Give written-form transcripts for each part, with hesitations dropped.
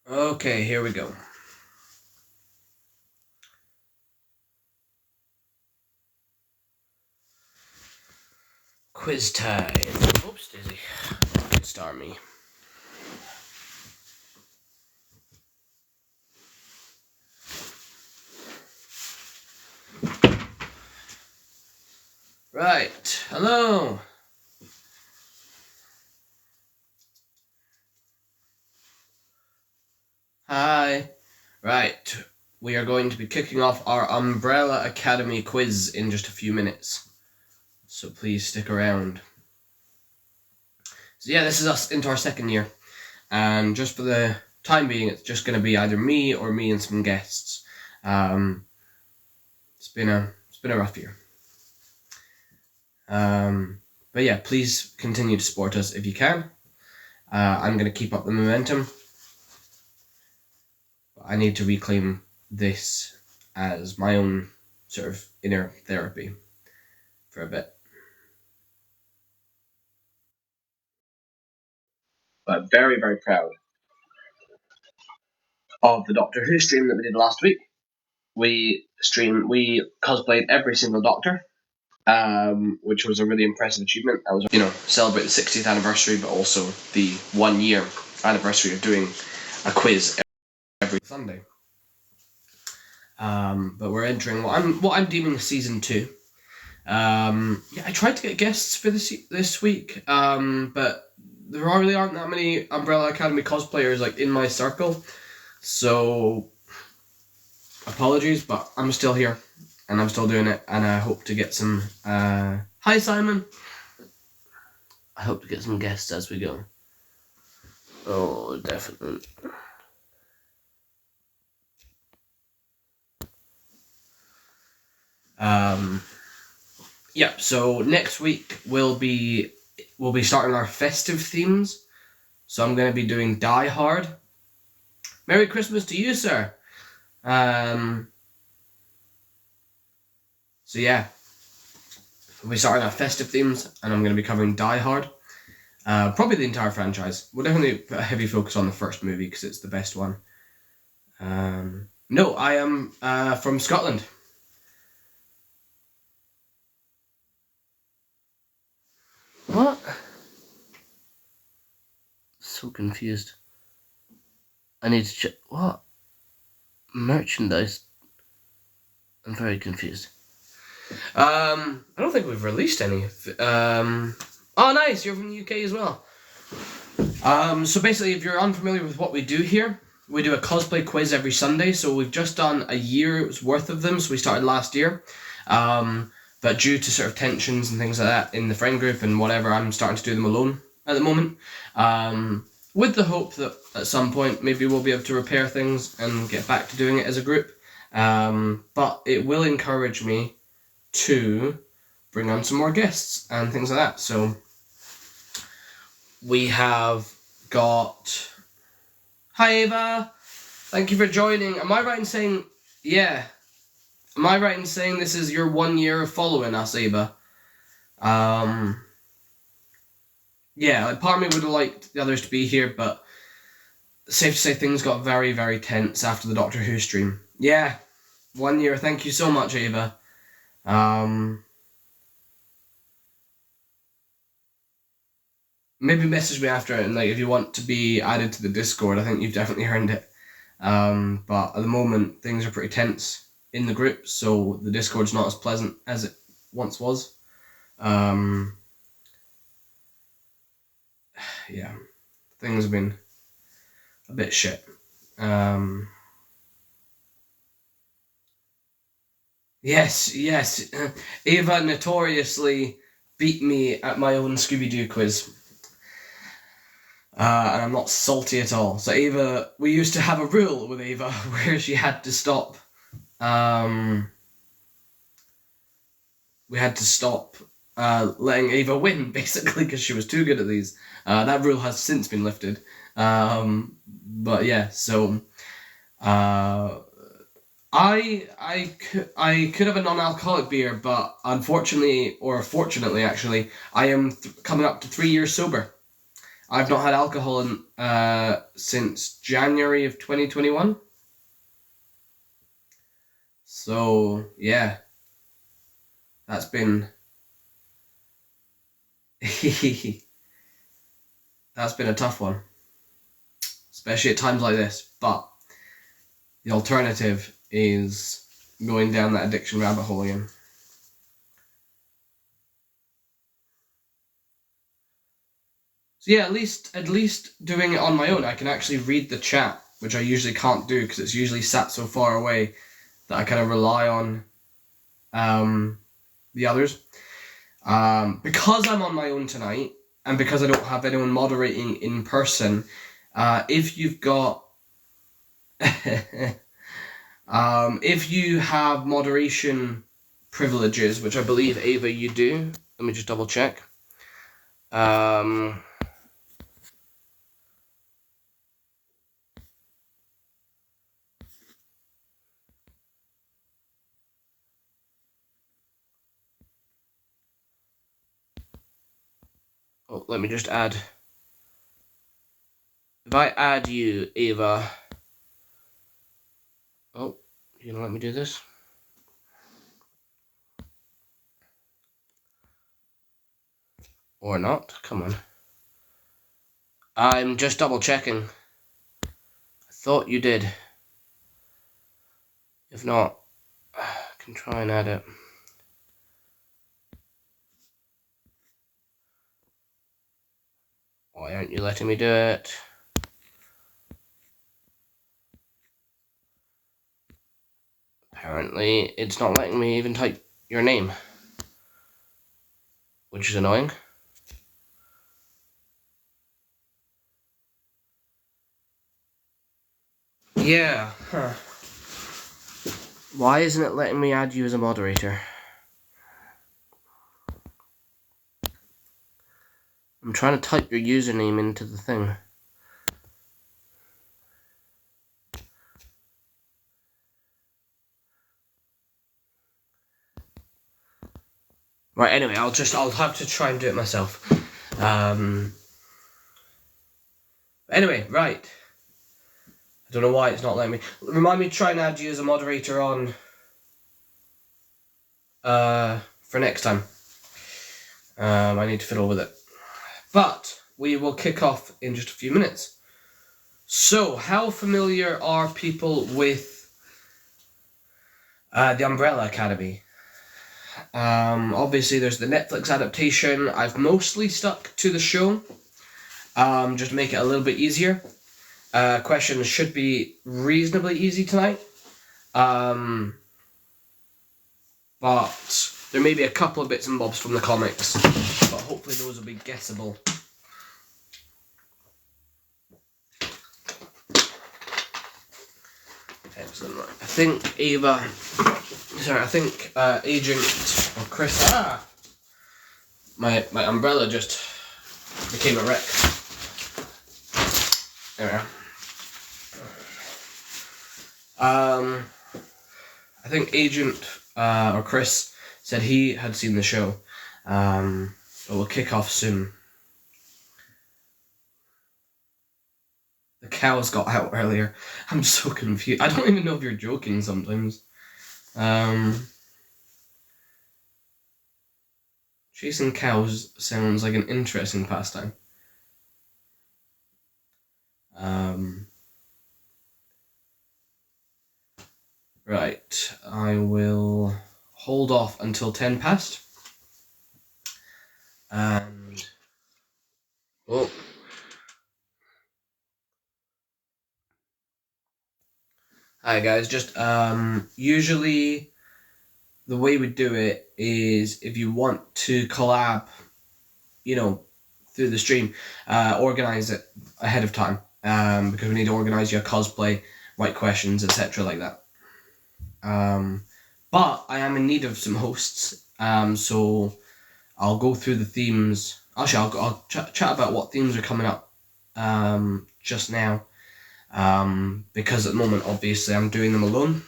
Okay, here we go. Quiz time. Oops, Daisy. Good start me. Right. Hello. Hi. Right. We are going to be kicking off our Umbrella Academy quiz in just a few minutes. So please stick around. So yeah, this is us into our second year. And just for the time being, it's just going to be either me or me and some guests. It's been a rough year. But yeah, please continue to support us if you can. I'm going to keep up the momentum. I need to reclaim this as my own sort of inner therapy for a bit. But very, very proud of the Doctor Who stream that we did last week. We cosplayed every single Doctor, which was a really impressive achievement. That was, celebrate the 60th anniversary, but also the 1 year anniversary of doing a quiz every Sunday. But we're entering what I'm deeming season 2. I tried to get guests for this week, but there really aren't that many Umbrella Academy cosplayers like in my circle. So apologies, but I'm still here and I'm still doing it, and I hope to get some. Hi, Simon. I hope to get some guests as we go. Oh, definitely. Yeah, so next week we'll be starting our festive themes. So I'm going to be doing Die Hard. Merry Christmas to you, sir. So yeah, we'll be starting our festive themes, and I'm going to be covering Die Hard. Probably the entire franchise. We'll definitely put a heavy focus on the first movie because it's the best one. No, I am from Scotland. What? So confused. I need to check. What? Merchandise? I'm very confused. I don't think we've released any. Oh, nice! You're from the UK as well. So basically, if you're unfamiliar with what we do here, we do a cosplay quiz every Sunday. So we've just done a year's worth of them. So we started last year. But due to sort of tensions and things like that in the friend group and whatever, I'm starting to do them alone at the moment. With the hope that at some point maybe we'll be able to repair things and get back to doing it as a group. But it will encourage me to bring on some more guests and things like that. So we have got... Hi, Ava. Thank you for joining. Am I right in saying... Yeah. Am I right in saying this is your 1 year of following us, Ava? Yeah, like part of me would have liked the others to be here, but safe to say things got very, very tense after the Doctor Who stream. Yeah, 1 year. Thank you so much, Ava. Maybe message me after it, and like if you want to be added to the Discord, I think you've definitely earned it. But at the moment, things are pretty tense in the group, so the Discord's not as pleasant as it once was. Yeah, things have been a bit shit. Yes. Ava notoriously beat me at my own Scooby-Doo quiz. And I'm not salty at all. So Ava, we used to have a rule with Ava where she had to stop. We had to stop letting Ava win, basically, because she was too good at these. That rule has since been lifted. But yeah, so I could have a non-alcoholic beer, but unfortunately, or fortunately actually, I am coming up to 3 years sober. I've not had alcohol since January of 2021. So, yeah. That's been... that's been a tough one. Especially at times like this. But the alternative is going down that addiction rabbit hole again. So yeah, at least doing it on my own, I can actually read the chat, which I usually can't do because it's usually sat so far away that I kind of rely on the others. Because I'm on my own tonight, and because I don't have anyone moderating in person, if you've got... if you have moderation privileges, which I believe, Ava, you do, let me just double check. Oh, let me just add. If I add you, Ava... Oh, you gonna let me do this? Or not? Come on. I'm just double checking. I thought you did. If not, I can try and add it. Why aren't you letting me do it? Apparently, it's not letting me even type your name, which is annoying. Yeah. Huh. Why isn't it letting me add you as a moderator? I'm trying to type your username into the thing. Right, anyway, I'll have to try and do it myself. Anyway, right. I don't know why it's not letting me. Remind me to try and add you as a moderator on for next time. I need to fiddle with it. But we will kick off in just a few minutes. So, how familiar are people with the Umbrella Academy? Obviously, there's the Netflix adaptation. I've mostly stuck to the show, just to make it a little bit easier. Questions should be reasonably easy tonight. But there may be a couple of bits and bobs from the comics, but hopefully those will be guessable. Excellent. I think Agent or Chris. My umbrella just became a wreck. There we are. I think Agent or Chris said he had seen the show. But we'll kick off soon. The cows got out earlier. I'm so confused. I don't even know if you're joking sometimes. Chasing cows sounds like an interesting pastime. Right, I will hold off until 10 past. And... oh. Hi guys, just usually the way we do it is if you want to collab, through the stream, organise it ahead of time, because we need to organise your cosplay, write questions, etc. like that. But I am in need of some hosts, so I'll go through the themes. Actually, I'll chat about what themes are coming up just now, because at the moment, obviously, I'm doing them alone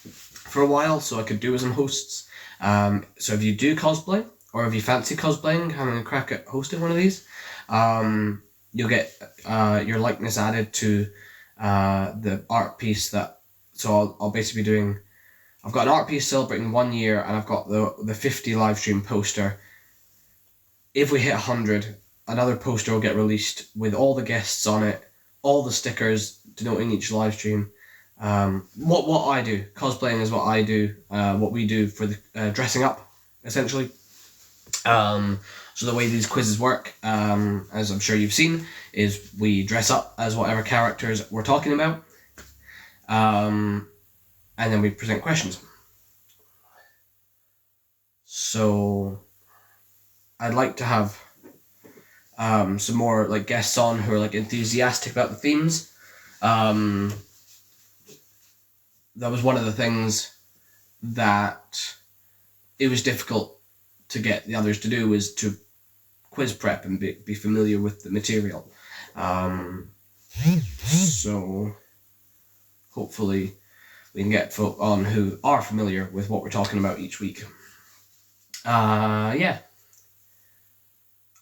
for a while, so I could do with some hosts. So if you do cosplay, or if you fancy cosplaying, having a crack at hosting one of these, you'll get your likeness added to the art piece that. So I'll basically be doing. I've got an art piece celebrating 1 year, and I've got the 50 live stream poster. If we hit 100, another poster will get released with all the guests on it, all the stickers denoting each live stream. What I do, cosplaying is what I do, what we do for the dressing up, essentially. So the way these quizzes work, as I'm sure you've seen, is we dress up as whatever characters we're talking about, and then we present questions. So I'd like to have some more like guests on who are like enthusiastic about the themes. That was one of the things that it was difficult to get the others to do, was to quiz prep and be familiar with the material. So hopefully we can get folk on who are familiar with what we're talking about each week. Yeah.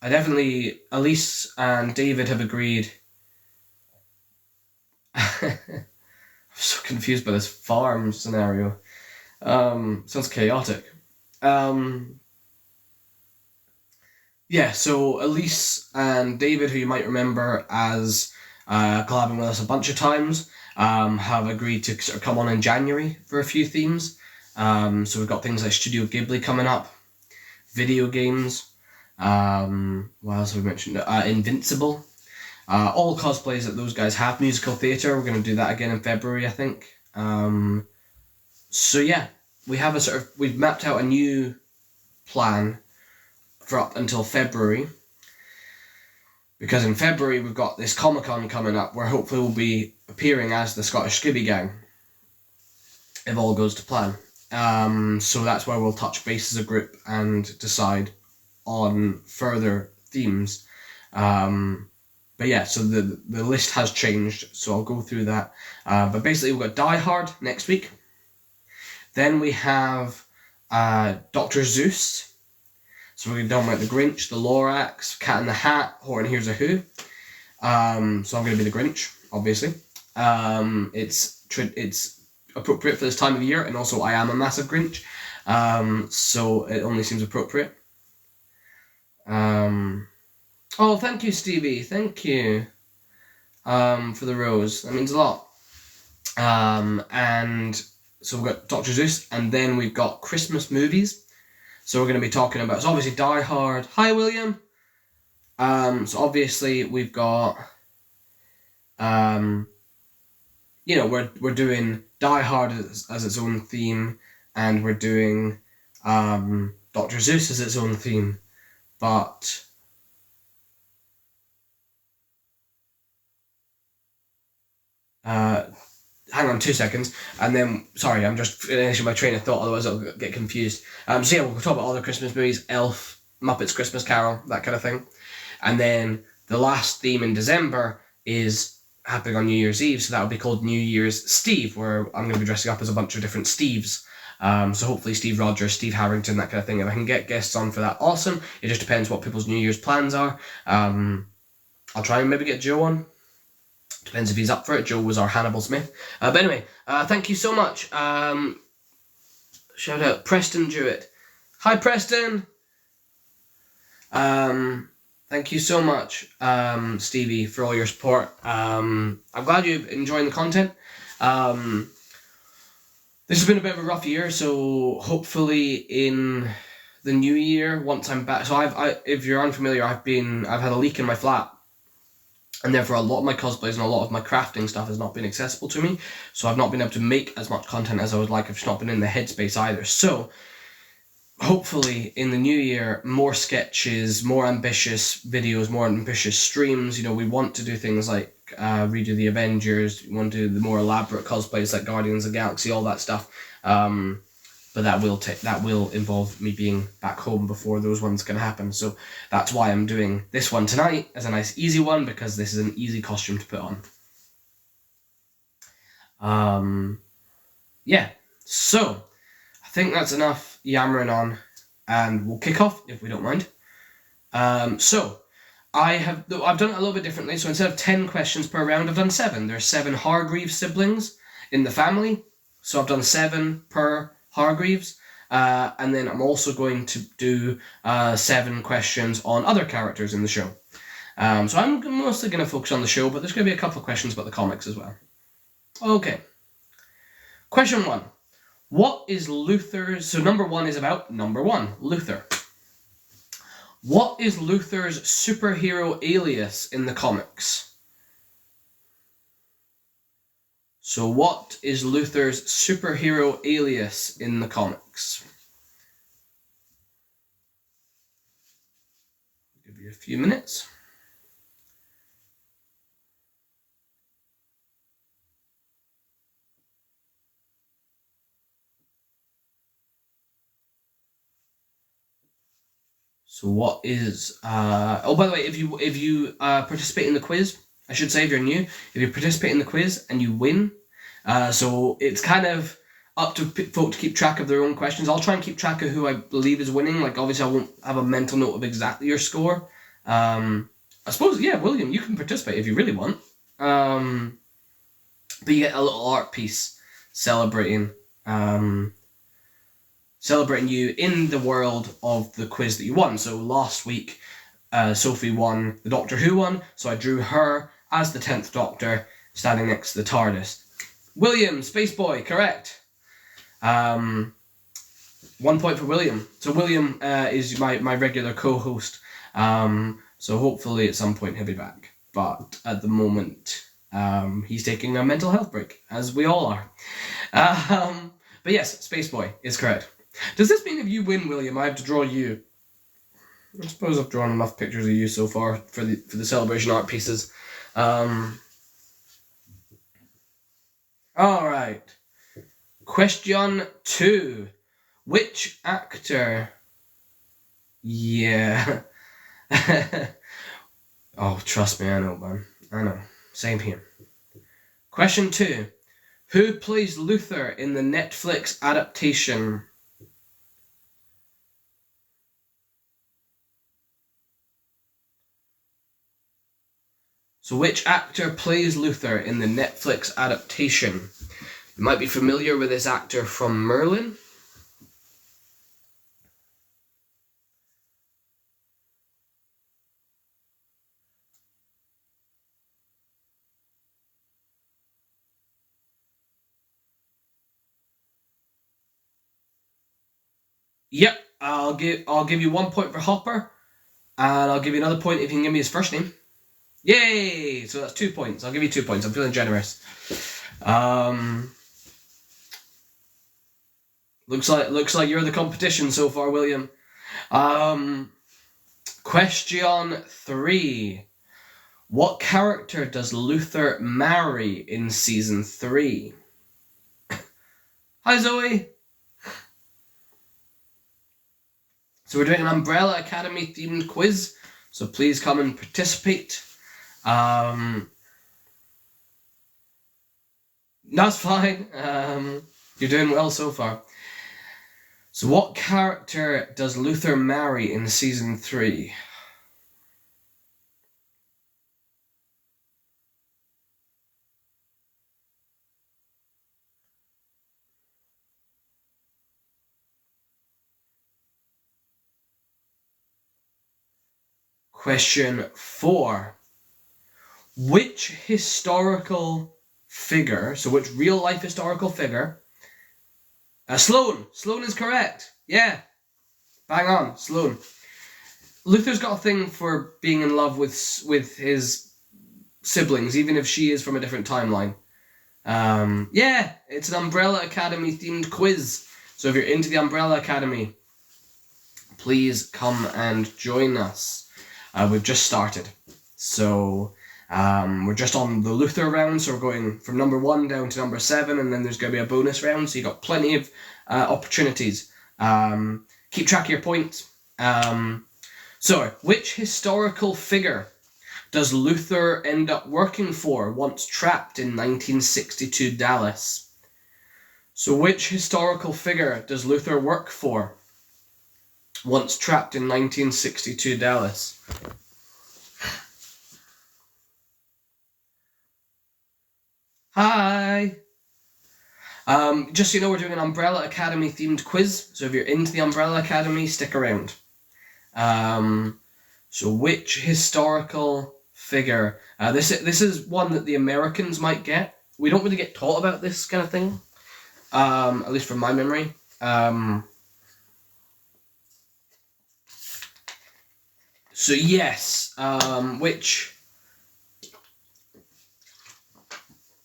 I definitely, Elise and David have agreed. I'm so confused by this farm scenario. Sounds chaotic. Yeah, so Elise and David, who you might remember as collabing with us a bunch of times, have agreed to sort of come on in January for a few themes. So we've got things like Studio Ghibli coming up, video games, what else have we mentioned? Invincible. All cosplays that those guys have. Musical theatre, we're going to do that again in February, I think. So yeah, we have we've mapped out a new plan for up until February, because in February we've got this Comic-Con coming up where hopefully we'll be appearing as the Scottish Skibby Gang, if all goes to plan. So that's where we'll touch base as a group and decide on further themes. But yeah, so the list has changed, so I'll go through that. But basically we've got Die Hard next week. Then we have Dr. Seuss. So we're going to talk about the Grinch, the Lorax, Cat in the Hat, Horton Hears a Who. So I'm going to be the Grinch, obviously. It's appropriate for this time of year, and also I am a massive Grinch, so it only seems appropriate. Oh, thank you, Stevie. Thank you for the rose. That means a lot. And so we've got Dr. Seuss, and then we've got Christmas movies. So we're going to be talking about, so obviously Die Hard. Hi, William. So obviously we've got, we're doing Die Hard as its own theme, and we're doing Dr. Seuss as its own theme, but hang on 2 seconds, and then, sorry, I'm just finishing my train of thought, otherwise I'll get confused. So yeah, we'll talk about all the Christmas movies, Elf, Muppets Christmas Carol, that kind of thing. And then the last theme in December is happening on New Year's Eve, so that will be called New Year's Steve, where I'm going to be dressing up as a bunch of different Steves. So hopefully Steve Rogers, Steve Harrington, that kind of thing. If I can get guests on for that, awesome. It just depends what people's New Year's plans are. I'll try and maybe get Joe on. Depends if he's up for it. Joe was our Hannibal Smith. But anyway, thank you so much. Shout out Preston Jewett. Hi, Preston. Thank you so much, Stevie, for all your support. I'm glad you're enjoying the content. This has been a bit of a rough year, so hopefully in the new year, once I'm back. So if you're unfamiliar, I've had a leak in my flat, and therefore a lot of my cosplays and a lot of my crafting stuff has not been accessible to me. So I've not been able to make as much content as I would like. I've just not been in the headspace either. So hopefully in the new year, more sketches, more ambitious videos, more ambitious streams. We want to do things like redo the Avengers. We want to do the more elaborate cosplays like Guardians of the Galaxy, all that stuff. But that will involve me being back home before those ones can happen. So that's why I'm doing this one tonight as a nice easy one, because this is an easy costume to put on. Yeah, so I think that's enough yammering on, and we'll kick off if we don't mind. So I've done it a little bit differently. So instead of 10 questions per round, I've done 7. There's 7 Hargreaves siblings in the family, so I've done 7 per Hargreaves. And then I'm also going to do 7 questions on other characters in the show. So I'm mostly going to focus on the show, but there's going to be a couple of questions about the comics as well. Okay. Question 1. What is Luther's... So number 1 is about number 1, Luther. What is Luther's superhero alias in the comics? So what is Luther's superhero alias in the comics? I'll give you a few minutes. So what is... oh, by the way, if you participate in the quiz, I should say if you're new, if you participate in the quiz and you win, so it's kind of up to folk to keep track of their own questions. I'll try and keep track of who I believe is winning. Like, obviously, I won't have a mental note of exactly your score. I suppose, yeah, William, you can participate if you really want. But you get a little art piece celebrating you in the world of the quiz that you won. So last week, Sophie won the Doctor Who one, so I drew her as the 10th Doctor, standing next to the TARDIS. William, Space Boy, correct. 1 point for William. So William is my regular co-host, so hopefully at some point he'll be back. But at the moment, he's taking a mental health break, as we all are. But yes, Space Boy is correct. Does this mean if you win, William, I have to draw you? I suppose I've drawn enough pictures of you so far for the celebration art pieces. Alright. Question 2. Which actor... Yeah. Oh, trust me, I know, man. I know. Same here. Question 2. Who plays Luther in the Netflix adaptation? So which actor plays Luther in the Netflix adaptation? You might be familiar with this actor from Merlin. Yep, I'll give you 1 point for Hopper, and I'll give you another point if you can give me his first name. Yay! So that's 2 points. I'll give you 2 points. I'm feeling generous. Looks like you're the competition so far, William. Question 3. What character does Luther marry in season 3? Hi, Zoe. So we're doing an Umbrella Academy themed quiz, so please come and participate. That's fine. You're doing well so far. So what character does Luther marry in season 3? Question 4. Which historical figure, so which real-life historical figure... Sloane! Sloane is correct! Yeah! Bang on, Sloane. Luther's got a thing for being in love with his siblings, even if she is from a different timeline. Yeah, it's an Umbrella Academy themed quiz. So if you're into the Umbrella Academy, please come and join us. We've just started. So we're just on the Luther round, so we're going from number 1 down to number 7, and then there's going to be a bonus round, so you've got plenty of opportunities. Keep track of your points. So, which historical figure does Luther end up working for once trapped in 1962 Dallas? So which historical figure does Luther work for once trapped in 1962 Dallas? Hi. Just so you know, we're doing an Umbrella Academy themed quiz. So if you're into the Umbrella Academy, stick around. So which historical figure? This is one that the Americans might get. We don't really get taught about this kind of thing, at least from my memory. So yes, which?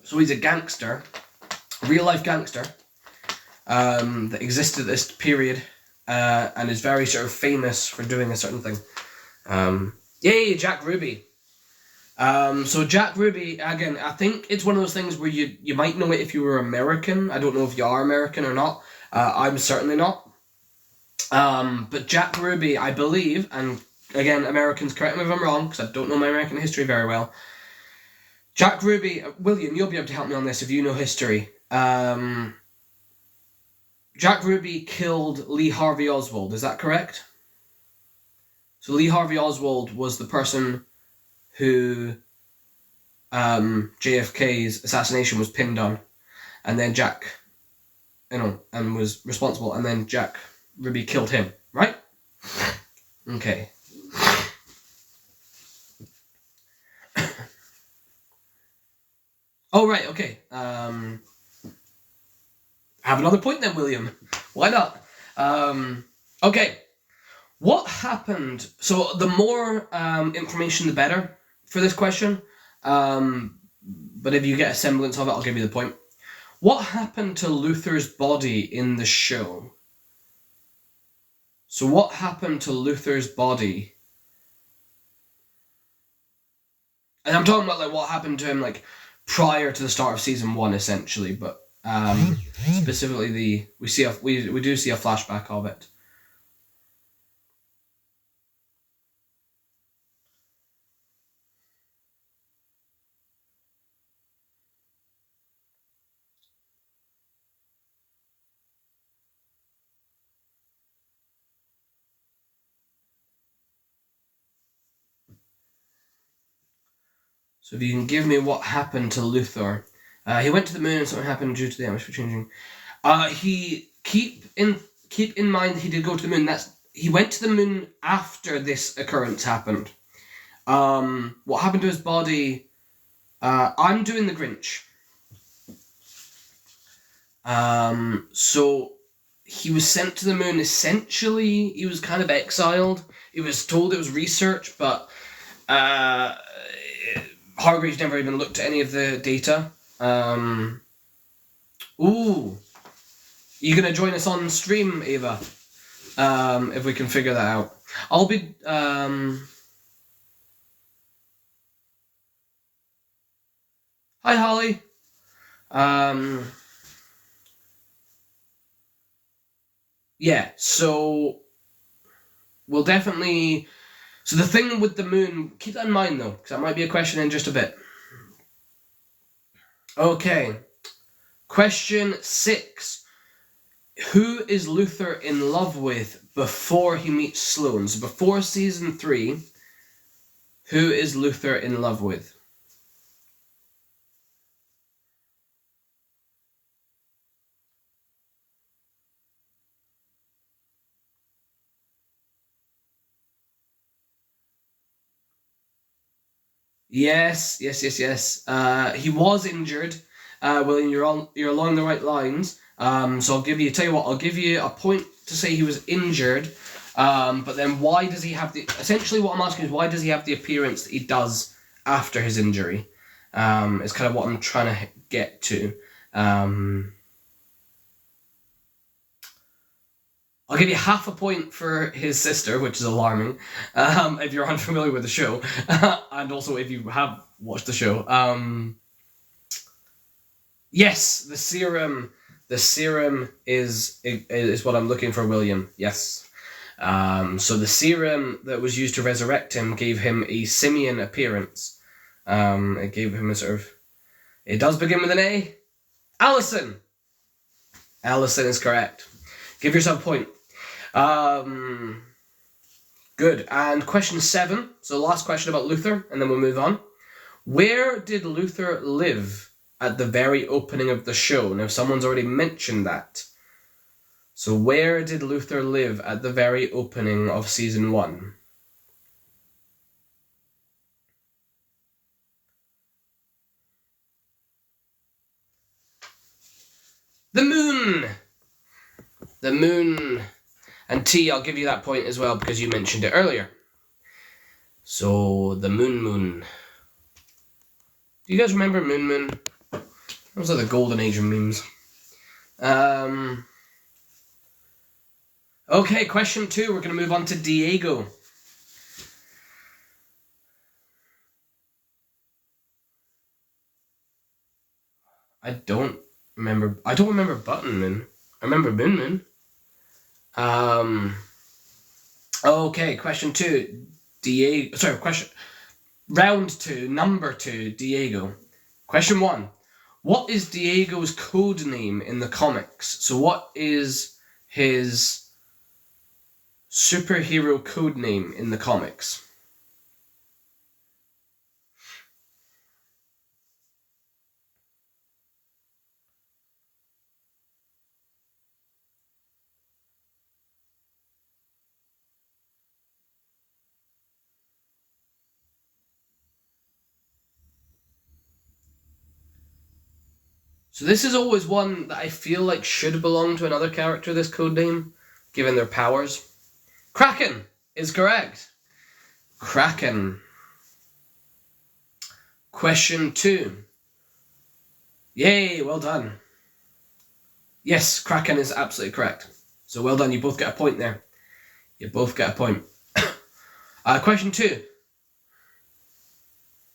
So he's a gangster, real life gangster, that existed at this period, and is very sort of famous for doing a certain thing. Yay, Jack Ruby. So Jack Ruby, again, I think it's one of those things where you might know it if you were American. I don't know if you are American or not. I'm certainly not. But Jack Ruby, I believe, and again, Americans, correct me if I'm wrong, because I don't know my American history very well. Jack Ruby, William, you'll be able to help me on this if you know history. Jack Ruby killed Lee Harvey Oswald, is that correct? So Lee Harvey Oswald was the person who JFK's assassination was pinned on, and then and was responsible, and then Jack Ruby killed him, right? Okay. Oh, right, okay. Have another point then, William. Why not? Okay. What happened? So the more information, the better for this question. But if you get a semblance of it, I'll give you the point. What happened to Luther's body in the show? So what happened to Luther's body? And I'm talking about like what happened to him like prior to the start of season 1, essentially, but specifically we do see a flashback of it. So if you can give me what happened to Luther. He went to the moon and something happened due to the atmosphere changing. Keep in mind that he did go to the moon. He went to the moon after this occurrence happened. What happened to his body? I'm doing the Grinch. So he was sent to the moon. Essentially, he was kind of exiled. He was told it was research, but Hargreaves never even looked at any of the data. Ooh. You gonna join us on stream, Ava? If we can figure that out. I'll be, Hi, Holly. Yeah, so we'll definitely... So the thing with the moon, keep that in mind though, because that might be a question in just a bit. Okay. Question 6. Who is Luther in love with before he meets Sloane? So before season 3, who is Luther in love with? Yes. He was injured. William, you're along the right lines. So tell you what, I'll give you a point to say he was injured. But then why does he have essentially what I'm asking is why does he have the appearance that he does after his injury? It's kind of what I'm trying to get to. I'll give you half a point for his sister, which is alarming, if you're unfamiliar with the show, and also if you have watched the show. Yes, the serum. The serum is what I'm looking for, William. Yes. So the serum that was used to resurrect him gave him a simian appearance. It gave him a sort of... It does begin with an A. Allison! Allison is correct. Give yourself a point. Good. And question 7. So last question about Luther, and then we'll move on. Where did Luther live at the very opening of the show? Now, someone's already mentioned that. So where did Luther live at the very opening of season 1? The moon! The moon. And T, I'll give you that point as well because you mentioned it earlier. So, the moon. Do you guys remember Moon? That was like the golden age of memes. Okay, question 2. We're going to move on to Diego. I don't remember Button Moon. I remember Moon. Okay, question 2. Round 2, number 2, Diego. Question 1. What is Diego's code name in the comics? So what is his superhero code name in the comics? So this is always one that I feel like should belong to another character, this code name, given their powers. Kraken is correct. Kraken. Question 2. Yay, well done. Yes, Kraken is absolutely correct. So well done, you both get a point there. You both get a point. Question 2.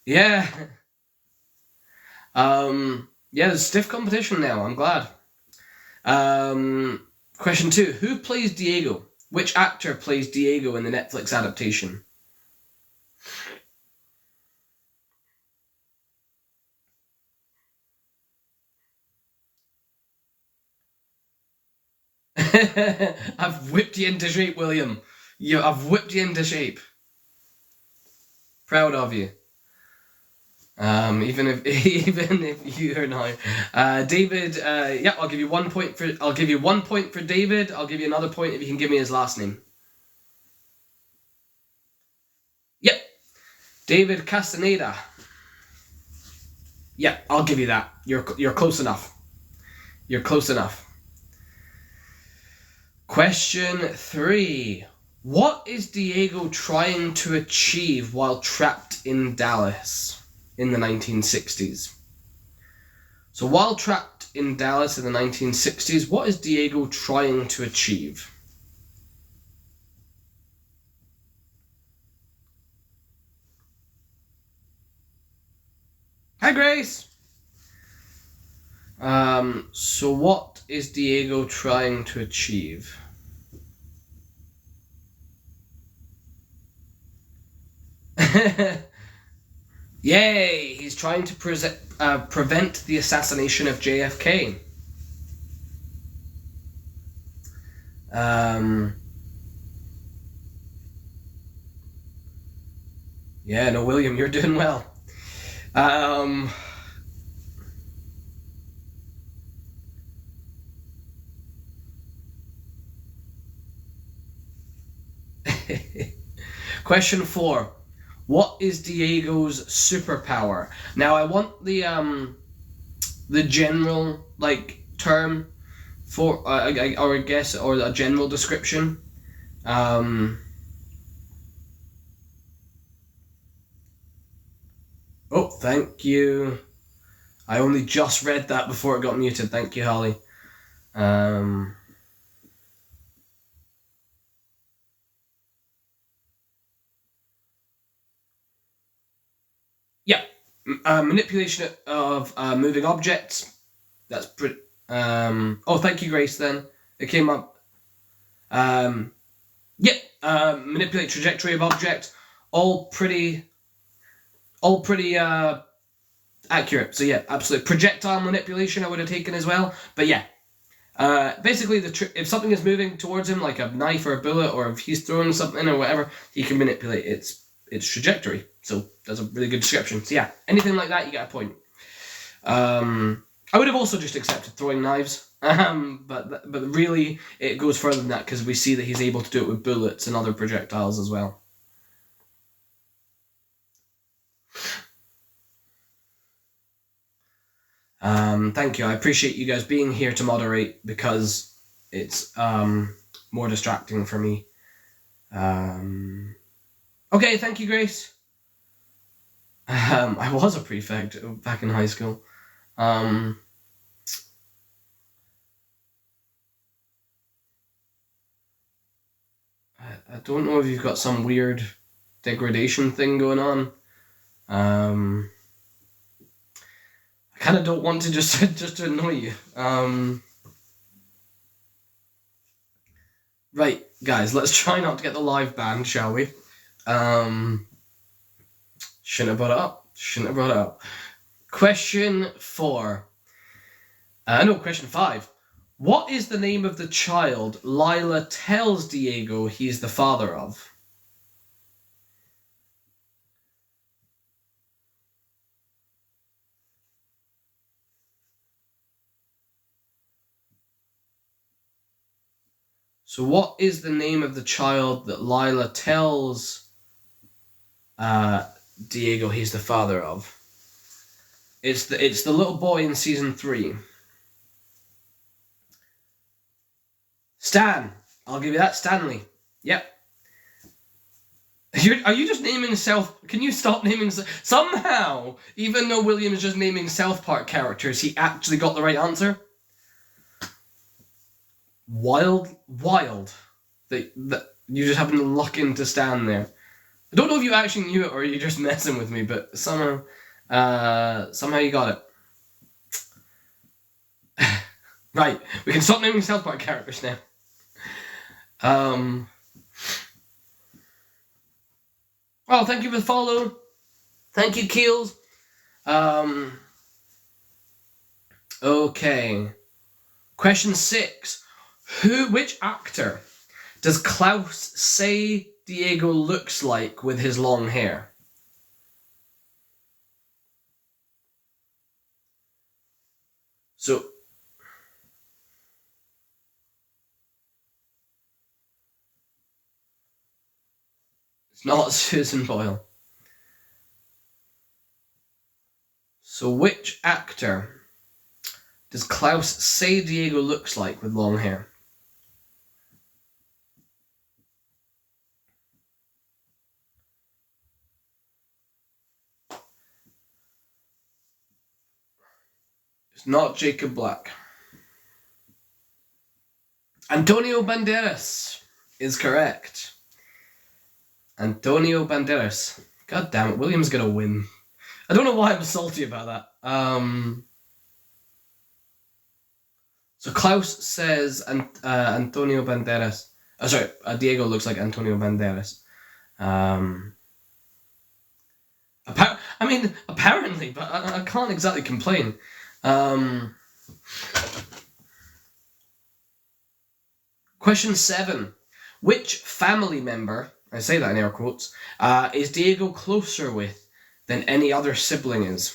Yeah. Yeah, there's stiff competition now, I'm glad. Question 2. Who plays Diego? Which actor plays Diego in the Netflix adaptation? I've whipped you into shape, William. I've whipped you into shape. Proud of you. Even if you're now, David. Yeah, I'll give you 1 point for. I'll give you 1 point for David. I'll give you another point if you can give me his last name. Yep, David Castaneda. Yeah, I'll give you that. You're close enough. You're close enough. Question 3. What is Diego trying to achieve while trapped in Dallas in the 1960s? So while trapped in Dallas in the 1960s, what is Diego trying to achieve? Hi, Grace! So what is Diego trying to achieve? Yay! He's trying to prevent the assassination of JFK. Yeah, no, William, you're doing well. Question 4. What is Diego's superpower? Now I want the general term for or I guess or a general description. Oh, thank you. I only just read that before it got muted. Thank you, Holly. Yeah, manipulation of moving objects. That's pretty. Oh, thank you, Grace. Then it came up. Yep. Manipulate trajectory of object. All pretty accurate. So yeah, absolutely. Projectile manipulation I would have taken as well. But yeah, basically if something is moving towards him like a knife or a bullet, or if he's throwing something or whatever, he can manipulate its trajectory. So that's a really good description. So yeah, anything like that, you get a point. I would have also just accepted throwing knives, but really it goes further than that because we see that he's able to do it with bullets and other projectiles as well. Thank you. I appreciate you guys being here to moderate because it's more distracting for me. Okay, thank you, Grace. I was a prefect back in high school. I don't know if you've got some weird degradation thing going on. I kind of don't want to just to annoy you. Right, guys, let's try not to get the live banned, shall we? Shouldn't have brought it up. Shouldn't have brought it up. Question 4. Question 5. What is the name of the child Lila tells Diego he's the father of? So what is the name of the child that Lila tells Diego he's the father of? It's the little boy in season 3. Stan. I'll give you that. Stanley. Yep. Are you just naming South... Can you stop naming... Somehow, even though William is just naming South Park characters, he actually got the right answer. Wild. That you just happen to luck into Stan there. I don't know if you actually knew it or you're just messing with me, but somehow you got it. Right, we can stop naming South Park characters now. Well, thank you for the follow. Thank you, Keels. Okay. Question 6. Which actor does Klaus say Diego looks like with his long hair? So, it's not Susan Boyle. So which actor does Klaus say Diego looks like with long hair? It's not Jacob Black. Antonio Banderas is correct. Antonio Banderas. God damn it, William's gonna win. I don't know why I'm salty about that. So Klaus says Antonio Banderas. Diego looks like Antonio Banderas. Apparently, but I can't exactly complain. Question 7. Which family member, I say that in air quotes, is Diego closer with than any other sibling is?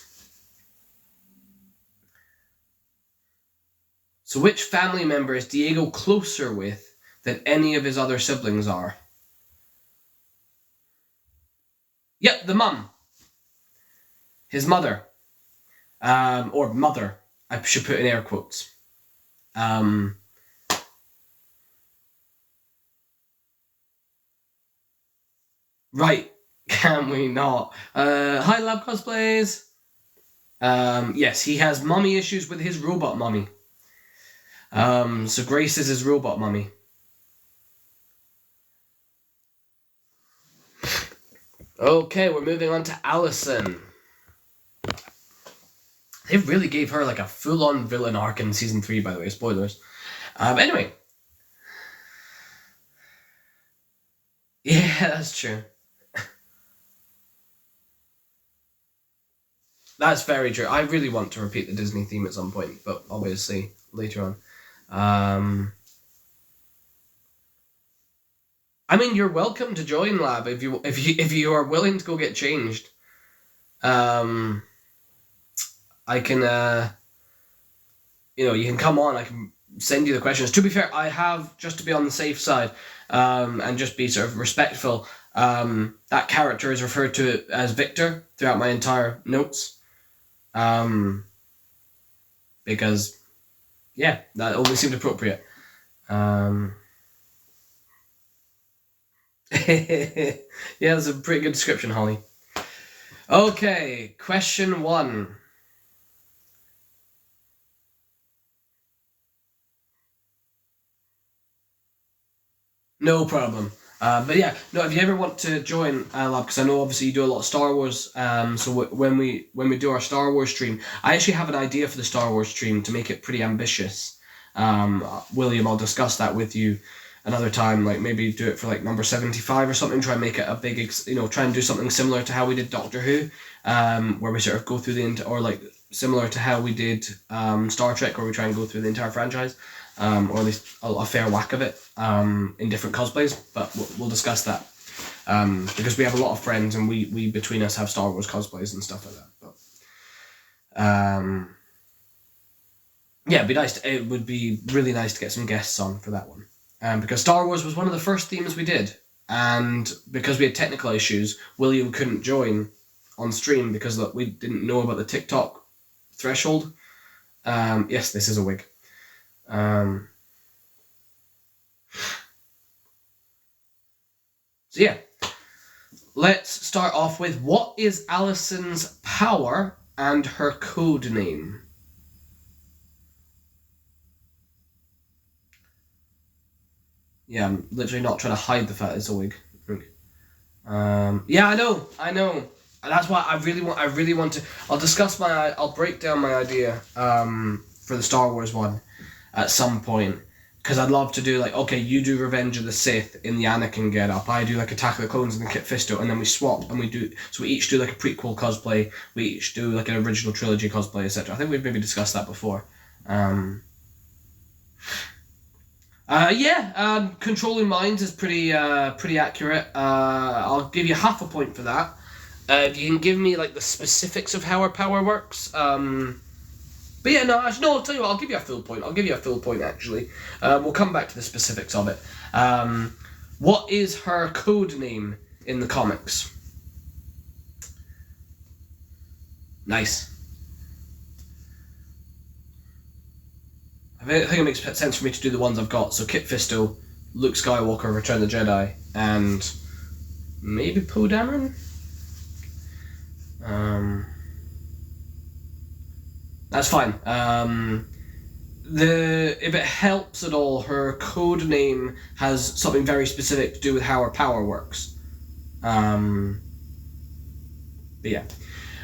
So which family member is Diego closer with than any of his other siblings are? Yep, the mum. His mother. Or mother. I should put in air quotes. Right. Can we not? Hi, Lab Cosplays. Yes, he has mummy issues with his robot mummy. So Grace is his robot mummy. Okay, we're moving on to Allison. They really gave her like a full-on villain arc in season 3, by the way. Spoilers. Anyway. Yeah, that's true. That's very true. I really want to repeat the Disney theme at some point, but obviously later on. I mean, you're welcome to join Lab if you are willing to go get changed. I can, you can come on. I can send you the questions. To be fair, I have, just to be on the safe side, and just be sort of respectful. That character is referred to as Victor throughout my entire notes, because, yeah, that only seemed appropriate. Yeah, that's a pretty good description, Holly. Okay, question 1. No problem. But yeah, no. If you ever want to join Lab, because I know obviously you do a lot of Star Wars. So when we do our Star Wars stream, I actually have an idea for the Star Wars stream to make it pretty ambitious. William, I'll discuss that with you another time. Like maybe do it for like number 75 or something. Try and make it a big, try and do something similar to how we did Doctor Who, where we sort of go through or like similar to how we did Star Trek, where we try and go through the entire franchise. Or at least a fair whack of it in different cosplays, but we'll discuss that because we have a lot of friends and we between us have Star Wars cosplays and stuff like that. But yeah, it would be really nice to get some guests on for that one, because Star Wars was one of the first themes we did, and because we had technical issues, William couldn't join on stream because we didn't know about the TikTok threshold. Yes, this is a wig. So yeah, let's start off with what is Alison's power and her code name? Yeah, I'm literally not trying to hide the fact it's a wig. Yeah, I know. That's why I really want to. I'll break down my idea for the Star Wars one at some point, because I'd love to do like, okay, you do Revenge of the Sith in the Anakin get-up, I do like Attack of the Clones in the Kit Fisto, and then we swap and we each do like a prequel cosplay, we each do like an original trilogy cosplay, etc. I think we've maybe discussed that before. Controlling minds is pretty accurate. I'll give you half a point for that. If you can give me like the specifics of how her power works. But yeah, I'll tell you what, I'll give you a full point. Actually. We'll come back to the specifics of it. What is her code name in the comics? Nice. I think it makes sense for me to do the ones I've got. So Kit Fisto, Luke Skywalker, Return of the Jedi, and maybe Poe Dameron? That's fine. If it helps at all, her code name has something very specific to do with how her power works. But yeah.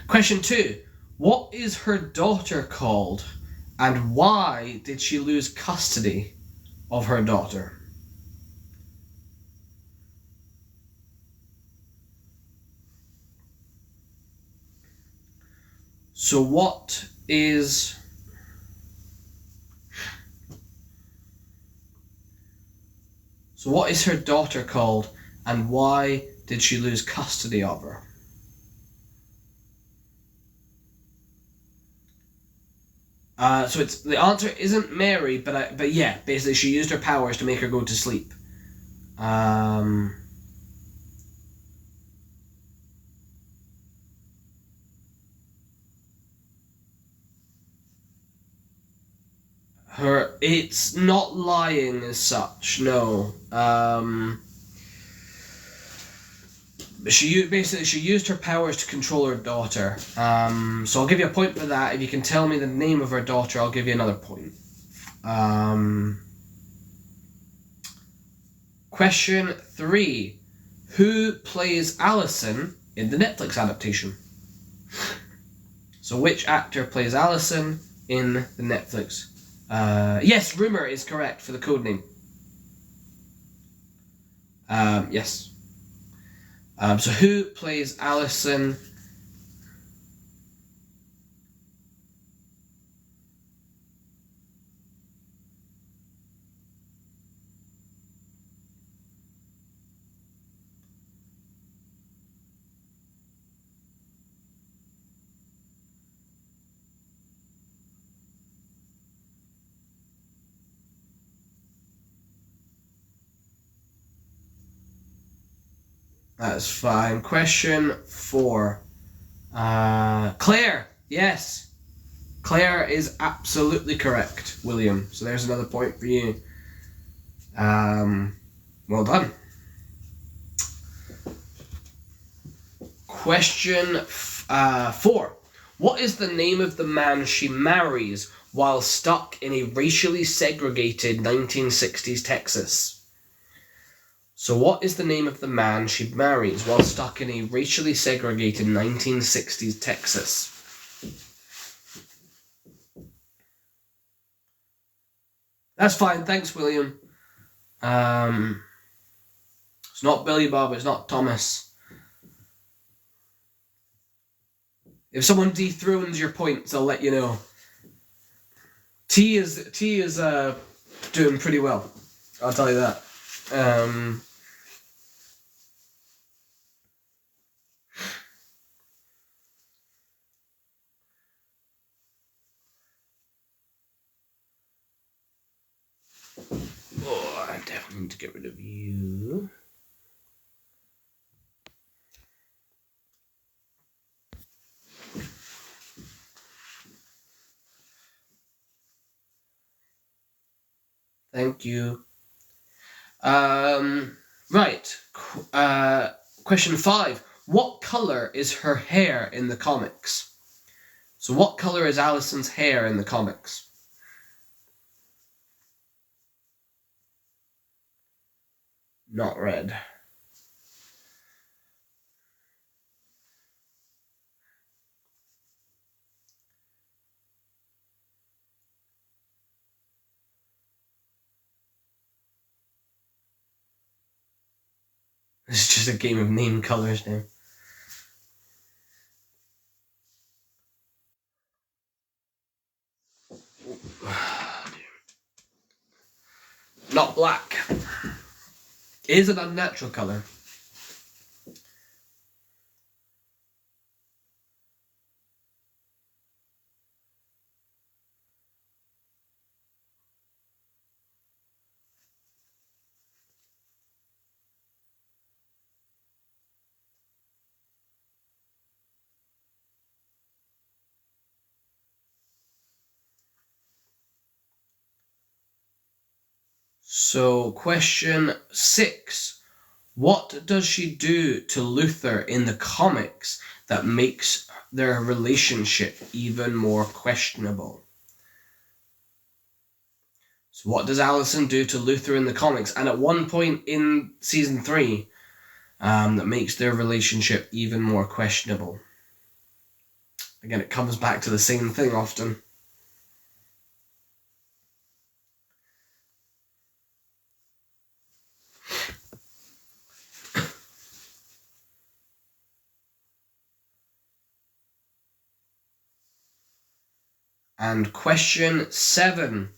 Question 2. What is her daughter called, and why did she lose custody of her daughter? So what is her daughter called, and why did she lose custody of her? So the answer isn't Mary, but yeah, basically she used her powers to make her go to sleep. It's not lying as such, no. She used her powers to control her daughter. So I'll give you a point for that. If you can tell me the name of her daughter, I'll give you another point. Question 3. Who plays Alison in the Netflix adaptation? So which actor plays Alison in the Netflix? Yes, Rumor is correct for the codename. Yes. So who plays Alison? That's fine. Question 4. Claire. Yes. Claire is absolutely correct, William. So there's another point for you. Well done. Question 4. What is the name of the man she marries while stuck in a racially segregated 1960s Texas? So what is the name of the man she marries while stuck in a racially segregated 1960s Texas? That's fine, thanks, William. It's not Billy Bob, it's not Thomas. If someone dethrones your points, I'll let you know. T is doing pretty well. I'll tell you that. Oh, I definitely need to get rid of you. Thank you. Right. Question 5. What color is her hair in the comics? So what color is Allison's hair in the comics? Not red. It's just a game of name colors now. Not black. It is an unnatural color. So, question 6. What does she do to Luther in the comics that makes their relationship even more questionable? So what does Allison do to Luther in the comics? And at one point in season 3, that makes their relationship even more questionable. Again, it comes back to the same thing often. And question 7.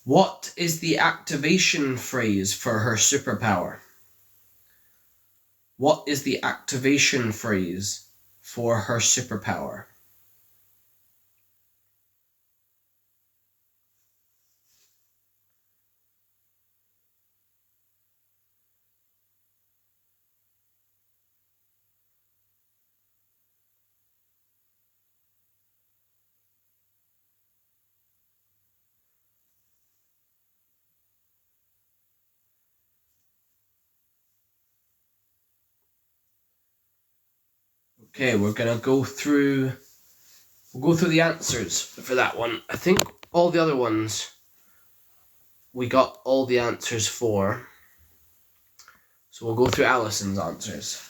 What is the activation phrase for her superpower? What is the activation phrase for her superpower? Okay, we'll go through the answers for that one. I think all the other ones we got all the answers for. So we'll go through Allison's answers.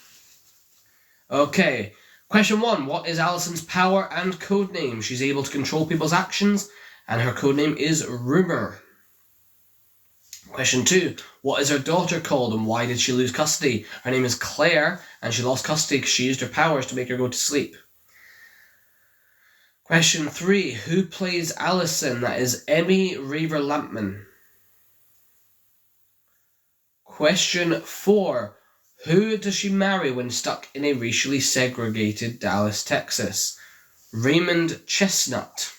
Okay, question 1. What is Allison's power and codename? She's able to control people's actions, and her codename is Rumor. Question 2. What is her daughter called, and why did she lose custody? Her name is Claire, and she lost custody because she used her powers to make her go to sleep. Question 3. Who plays Allison? That is Emmy Raver-Lampman. Question 4. Who does she marry when stuck in a racially segregated Dallas, Texas? Raymond Chestnut.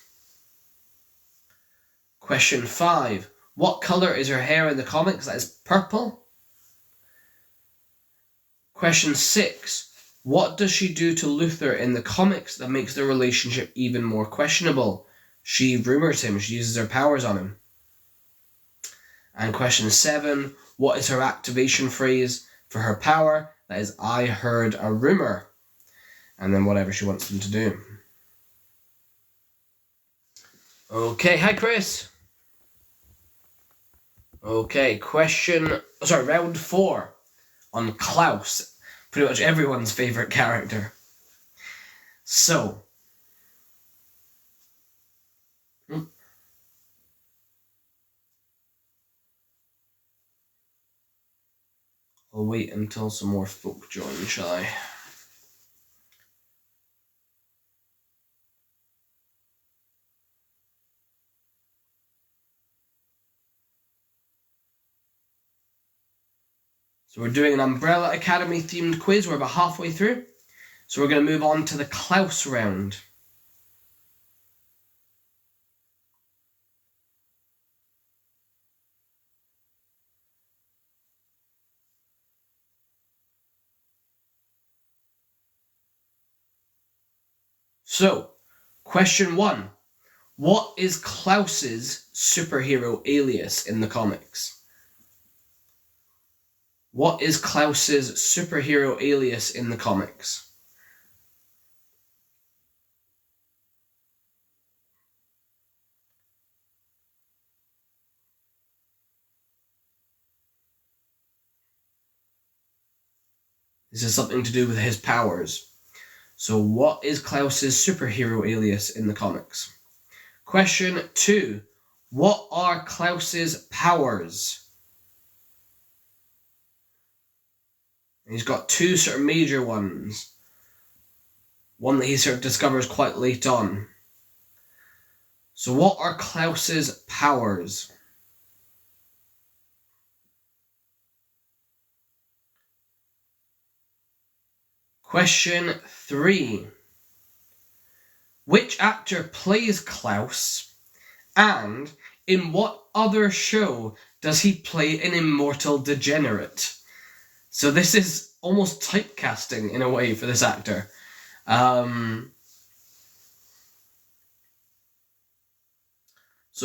Question 5. What color is her hair in the comics? That is purple. Question 6. What does she do to Luther in the comics that makes the relationship even more questionable? She rumors him. She uses her powers on him. And question 7. What is her activation phrase for her power? That is, I heard a rumor. And then whatever she wants them to do. Okay, hi Chris. Okay, round 4 on Klaus. Pretty much everyone's favourite character. So. I'll wait until some more folk join, shall I? So we're doing an Umbrella Academy themed quiz. We're about halfway through. So we're going to move on to the Klaus round. So, question 1. What is Klaus's superhero alias in the comics? What is Klaus's superhero alias in the comics? This is something to do with his powers. So what is Klaus's superhero alias in the comics? Question 2. What are Klaus's powers? He's got two sort of major ones. One that he sort of discovers quite late on. So what are Klaus's powers? Question 3. Which actor plays Klaus? And in what other show does he play an immortal degenerate? So this is almost typecasting in a way for this actor. So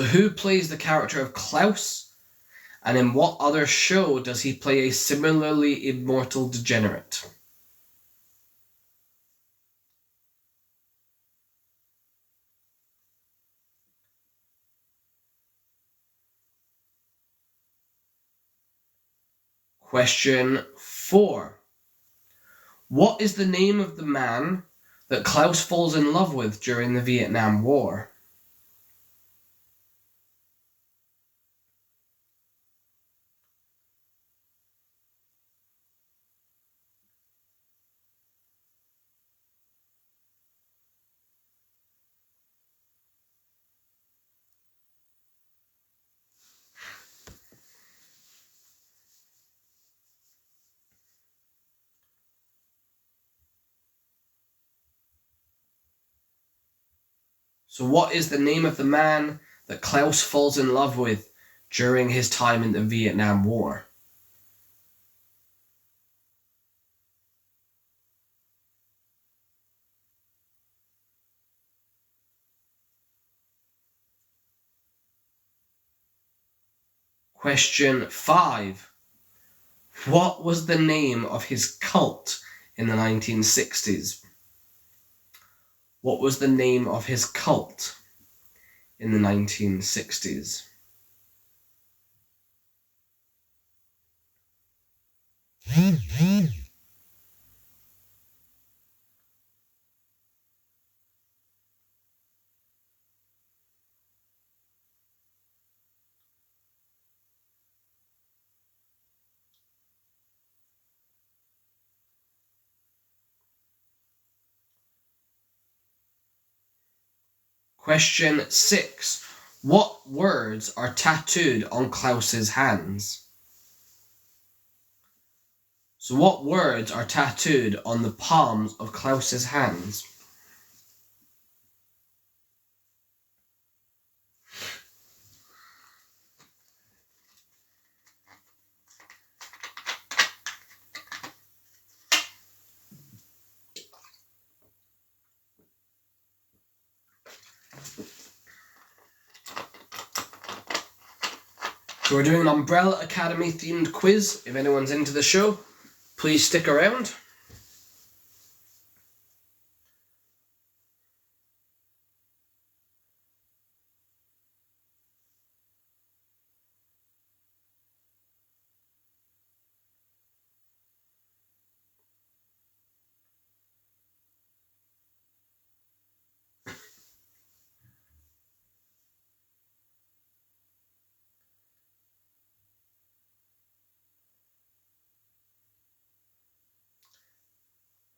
who plays the character of Klaus? And in what other show does he play a similarly immortal degenerate? Question 4. What is the name of the man that Klaus falls in love with during the Vietnam War? So what is the name of the man that Klaus falls in love with during his time in the Vietnam War? Question 5. What was the name of his cult in the 1960s? What was the name of his cult in the 1960s? Question 6. What words are tattooed on Klaus's hands? So what words are tattooed on the palms of Klaus's hands? So we're doing an Umbrella Academy themed quiz. If anyone's into the show, please stick around.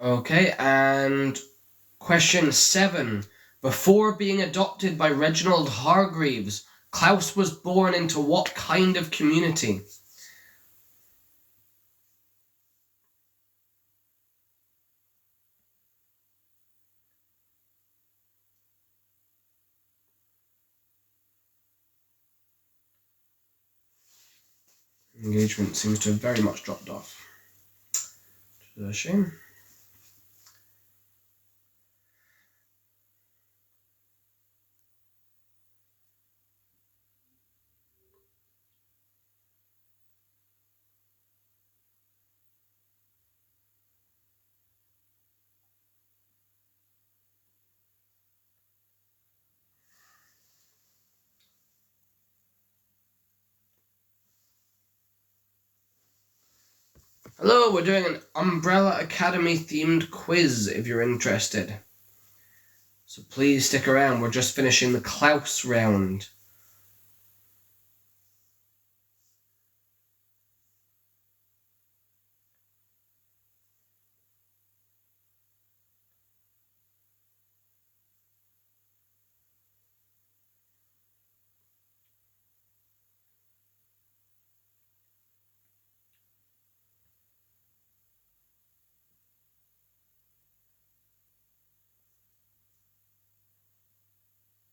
Okay, and question 7. Before being adopted by Reginald Hargreaves, Klaus was born into what kind of community? Engagement seems to have very much dropped off. Which is a shame. Hello, we're doing an Umbrella Academy themed quiz if you're interested. So please stick around, we're just finishing the Klaus round.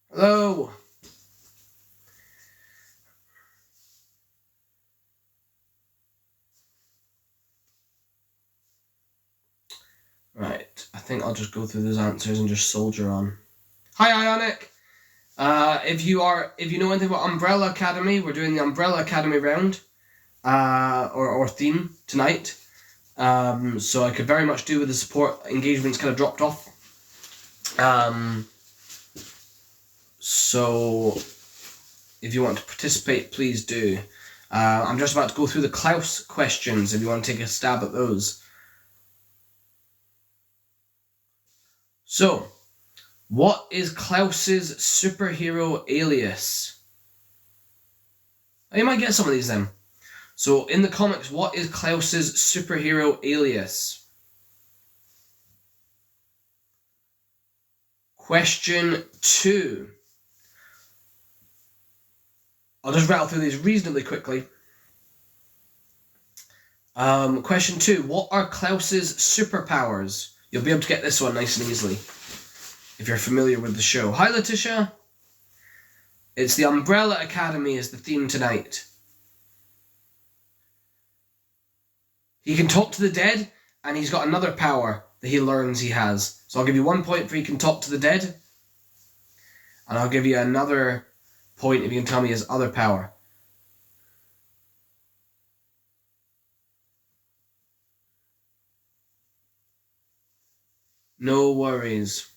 Hello! Right, I think I'll just go through those answers and just soldier on. Hi Ionic! If you know anything about Umbrella Academy, we're doing the Umbrella Academy round, or theme tonight. So I could very much do with the support. Engagement's kind of dropped off. So if you want to participate, please do. I'm just about to go through the Klaus questions if you want to take a stab at those. So, what is Klaus's superhero alias? You might get some of these then. So, in the comics, what is Klaus's superhero alias? Question 2. I'll just rattle through these reasonably quickly. Question 2. What are Klaus's superpowers? You'll be able to get this one nice and easily if you're familiar with the show. Hi, Letitia. It's the Umbrella Academy is the theme tonight. He can talk to the dead, and he's got another power that he learns he has. So I'll give you 1 point for he can talk to the dead, and I'll give you another point if you can tell me his other power. No worries.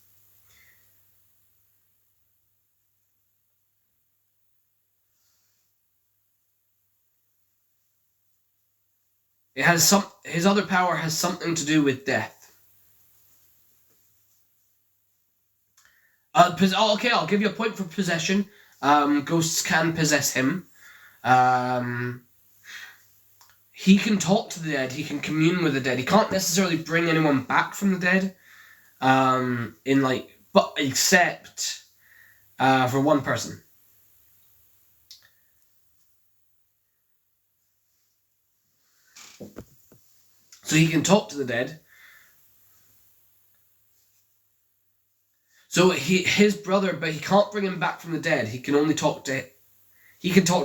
His other power has something to do with death. Okay, I'll give you a point for possession. Ghosts can possess him. He can talk to the dead. He can commune with the dead. He can't necessarily bring anyone back from the dead. Except for one person. So he can talk to the dead. So his brother, but he can't bring him back from the dead. He can talk to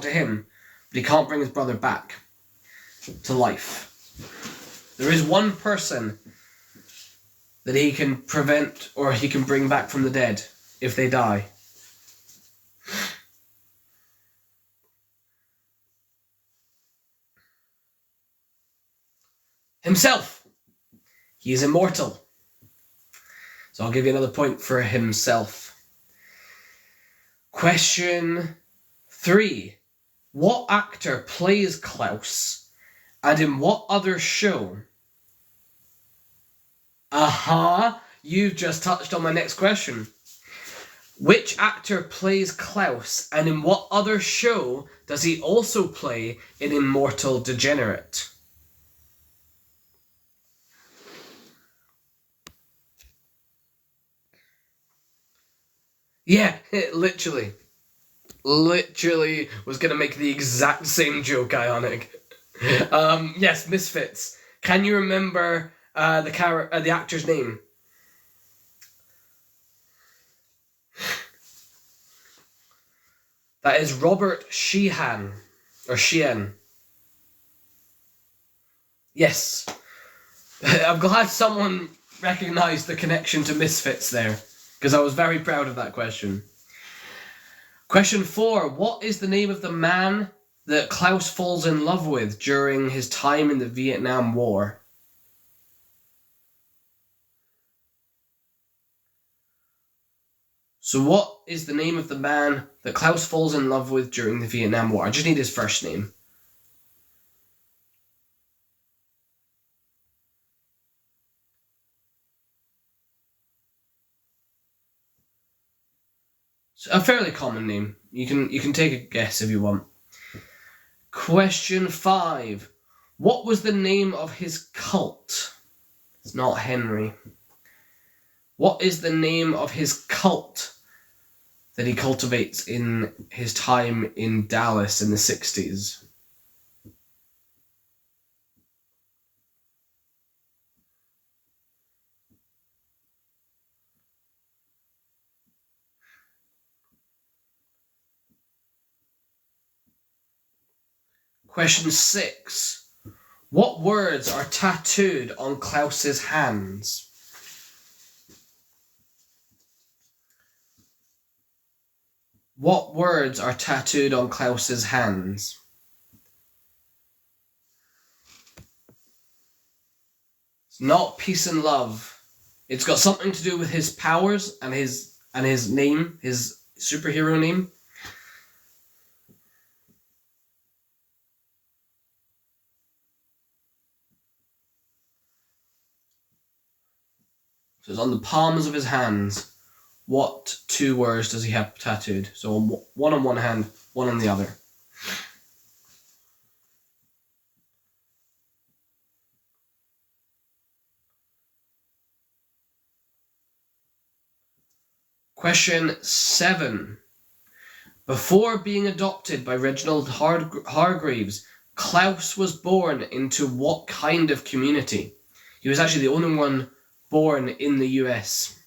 him, but he can't bring his brother back to life. There is one person that he can prevent or he can bring back from the dead if they die. himself. He is immortal. So I'll give you another point for himself. Question 3. What actor plays Klaus, and in what other show? Aha! You've just touched on my next question. Which actor plays Klaus, and in what other show does he also play in Immortal Degenerate? Yeah, literally was going to make the exact same joke, Ionic. Yes, Misfits. Can you remember the actor's name? That is Robert Sheehan. Or Sheehan. Yes. I'm glad someone recognised the connection to Misfits there, because I was very proud of that question. Question 4. What is the name of the man that Klaus falls in love with during his time in the Vietnam War? So what is the name of the man that Klaus falls in love with during the Vietnam War? I just need his first name. It's a fairly common name. You can take a guess if you want. Question 5. What was the name of his cult? It's not Henry. What is the name of his cult that he cultivates in his time in Dallas in the 60s? Question 6. What words are tattooed on Klaus's hands? What words are tattooed on Klaus's hands? It's not peace and love. It's got something to do with his powers and his name, his superhero name. So it's on the palms of his hands. What 2 words does he have tattooed? So one on one hand, one on the other. Question 7. Before being adopted by Reginald Hargreaves, Klaus was born into what kind of community? He was actually the only one born in the US.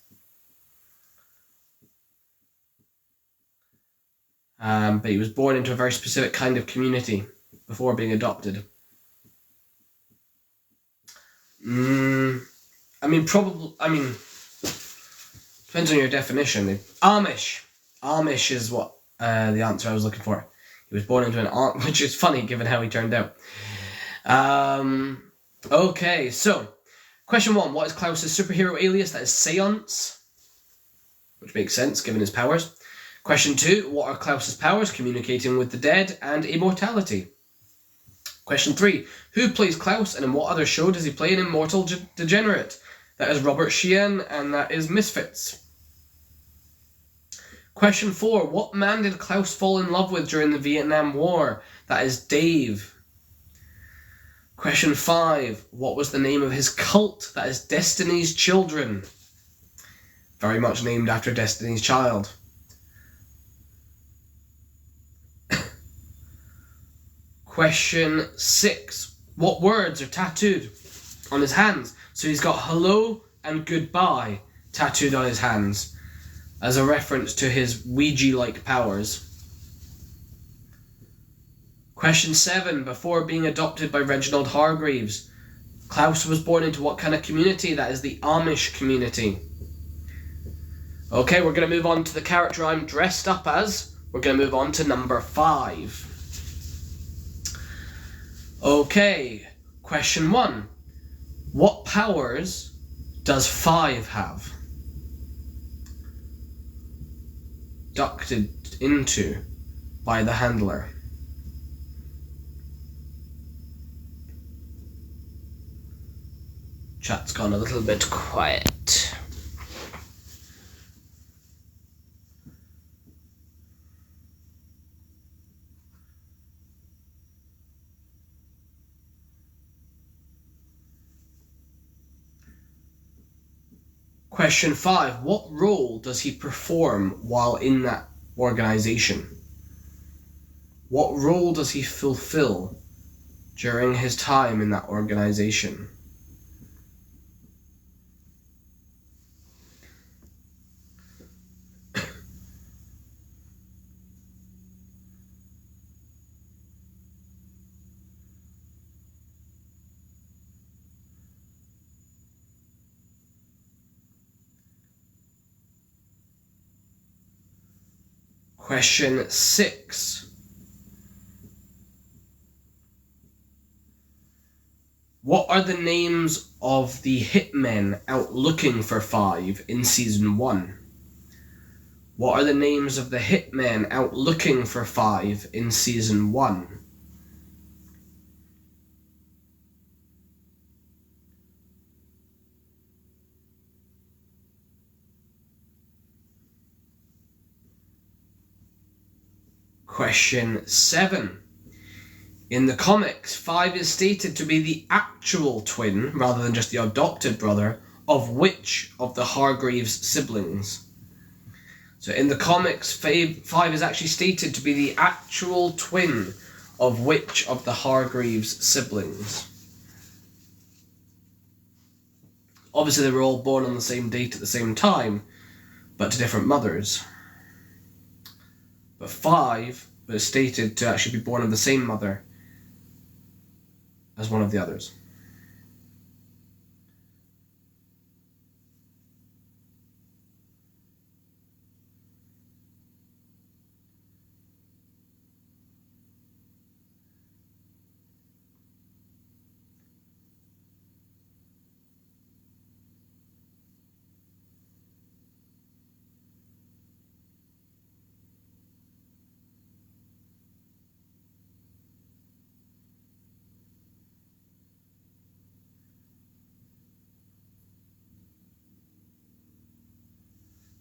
But he was born into a very specific kind of community before being adopted. Depends on your definition. Amish. Amish is what the answer I was looking for. He was born into an Amish, which is funny given how he turned out. Okay, so question 1. What is Klaus's superhero alias? That is Seance, which makes sense given his powers. Question 2. What are Klaus's powers? Communicating with the dead and immortality. Question 3. Who plays Klaus, and in what other show does he play in Immortal Degenerate? That is Robert Sheehan, and that is Misfits. Question 4. What man did Klaus fall in love with during the Vietnam War? That is Dave. Question 5. What was the name of his cult? That is Destiny's Children. Very much named after Destiny's Child. Question 6. What words are tattooed on his hands? So he's got hello and goodbye tattooed on his hands as a reference to his Ouija-like powers. Question 7. Before being adopted by Reginald Hargreaves, Klaus was born into what kind of community? That is the Amish community. Okay, we're going to move on to the character I'm dressed up as. We're going to move on to number 5. Okay, question 1. What powers does 5 have? Ducted into by the handler. Chat's gone a little bit quiet. Question 5. What role does he perform while in that organization? What role does he fulfill during his time in that organization? Question 6. What are the names of the hitmen out looking for 5 in Season 1? What are the names of the hitmen out looking for 5 in Season 1? Question 7. In the comics, 5 is stated to be the actual twin, rather than just the adopted brother, of which of the Hargreaves siblings? So in the comics, 5 is actually stated to be the actual twin of which of the Hargreaves siblings? Obviously they were all born on the same date at the same time, but to different mothers. But 5 was stated to actually be born of the same mother as one of the others.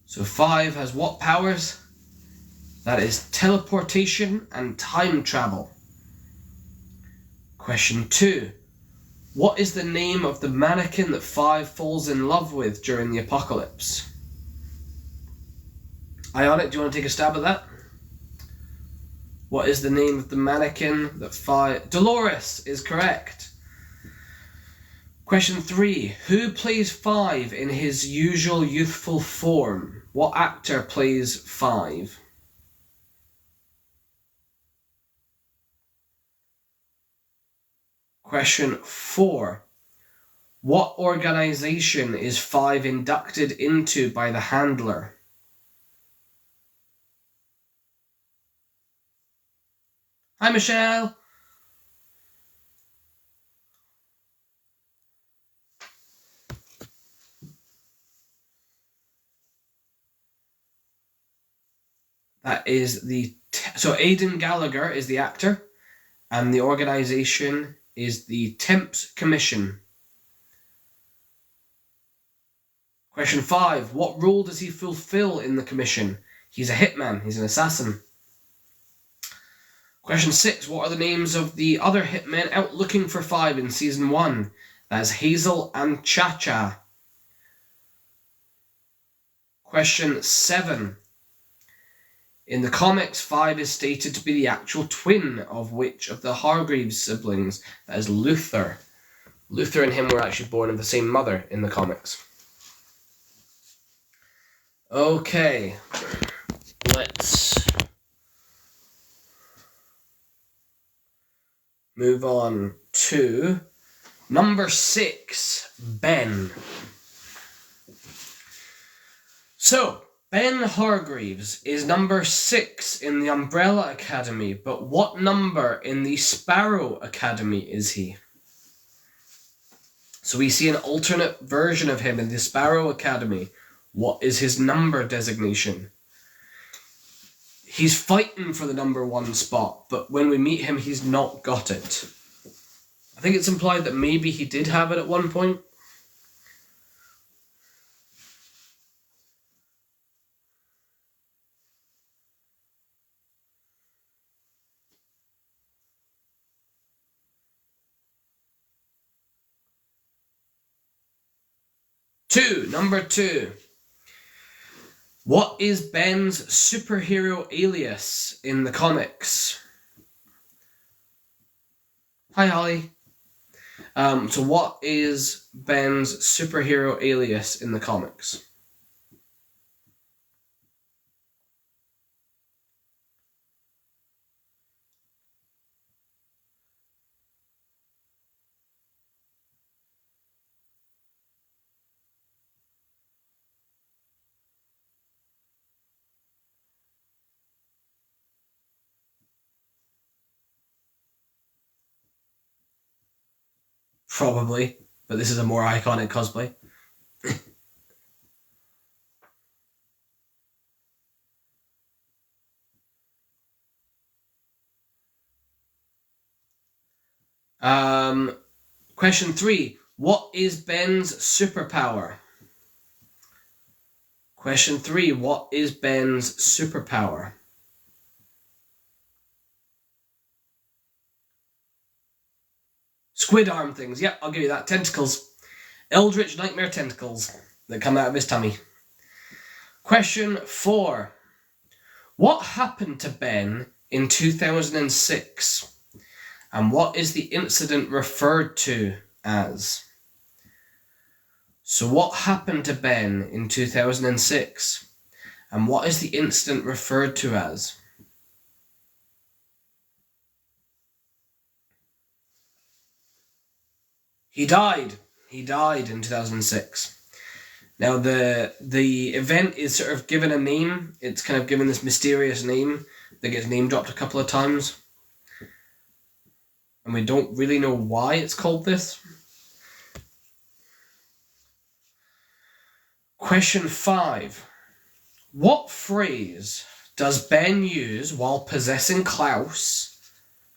So 5 has what powers? That is teleportation and time travel. Question 2. What is the name of the mannequin that 5 falls in love with during the apocalypse? Ionic, do you want to take a stab at that? What is the name of the mannequin that 5... Dolores is correct. Question 3. Who plays 5 in his usual youthful form? What actor plays 5? Question 4. What organization is 5 inducted into by the handler? Hi, Michelle. That is so Aidan Gallagher is the actor, and the organization is the Temps Commission. Question 5. What role does he fulfill in the commission? He's a hitman. He's an assassin. Question 6. What are the names of the other hitmen out looking for 5 in Season 1? That's Hazel and Cha-Cha. Question 7. In the comics, 5 is stated to be the actual twin of which of the Hargreaves siblings? That is Luther. Luther and him were actually born of the same mother in the comics. Okay, let's move on to number 6, Ben. So, Ben Hargreaves is number 6 in the Umbrella Academy, but what number in the Sparrow Academy is he? So we see an alternate version of him in the Sparrow Academy. What is his number designation? He's fighting for the number 1 spot, but when we meet him, he's not got it. I think it's implied that maybe he did have it at one point. Number 2. What is Ben's superhero alias in the comics? Hi, Holly. So what is Ben's superhero alias in the comics? Probably, but this is a more iconic cosplay. Question 3. What is Ben's superpower? Question 3. What is Ben's superpower? Squid arm things. Yep, I'll give you that. Tentacles. Eldritch nightmare tentacles that come out of his tummy. Question 4. What happened to Ben in 2006? And what is the incident referred to as? So what happened to Ben in 2006? And what is the incident referred to as? He died. He died in 2006. Now the event is sort of given a name. It's kind of given this mysterious name that gets name dropped a couple of times. And we don't really know why it's called this. Question 5. What phrase does Ben use while possessing Klaus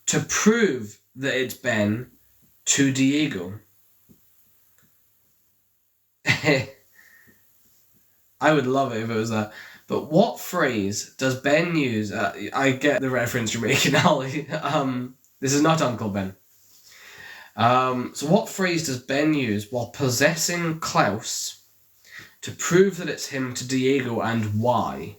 to prove that it's Ben to Diego? I would love it if it was that. But what phrase does Ben use? I get the reference you're making, Ollie. This is not Uncle Ben. So what phrase does Ben use while possessing Klaus to prove that it's him to Diego, and why?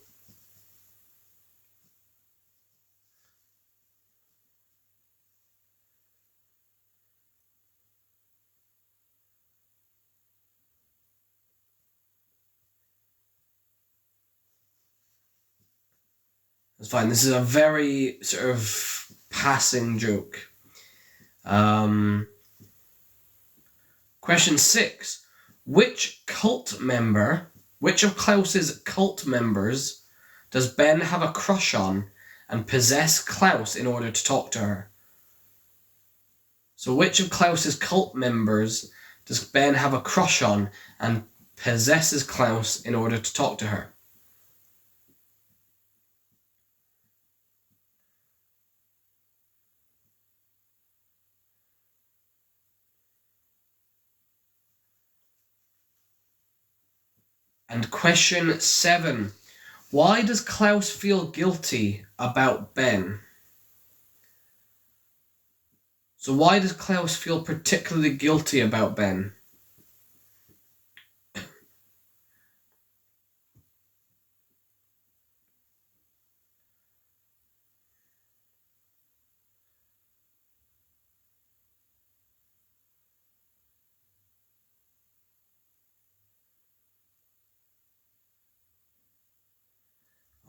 That's fine. This is a very sort of passing joke. Question 6. Which of Klaus's cult members does Ben have a crush on and possess Klaus in order to talk to her? So which of Klaus's cult members does Ben have a crush on and possesses Klaus in order to talk to her? And question 7. Why does Klaus feel guilty about Ben? So why does Klaus feel particularly guilty about Ben?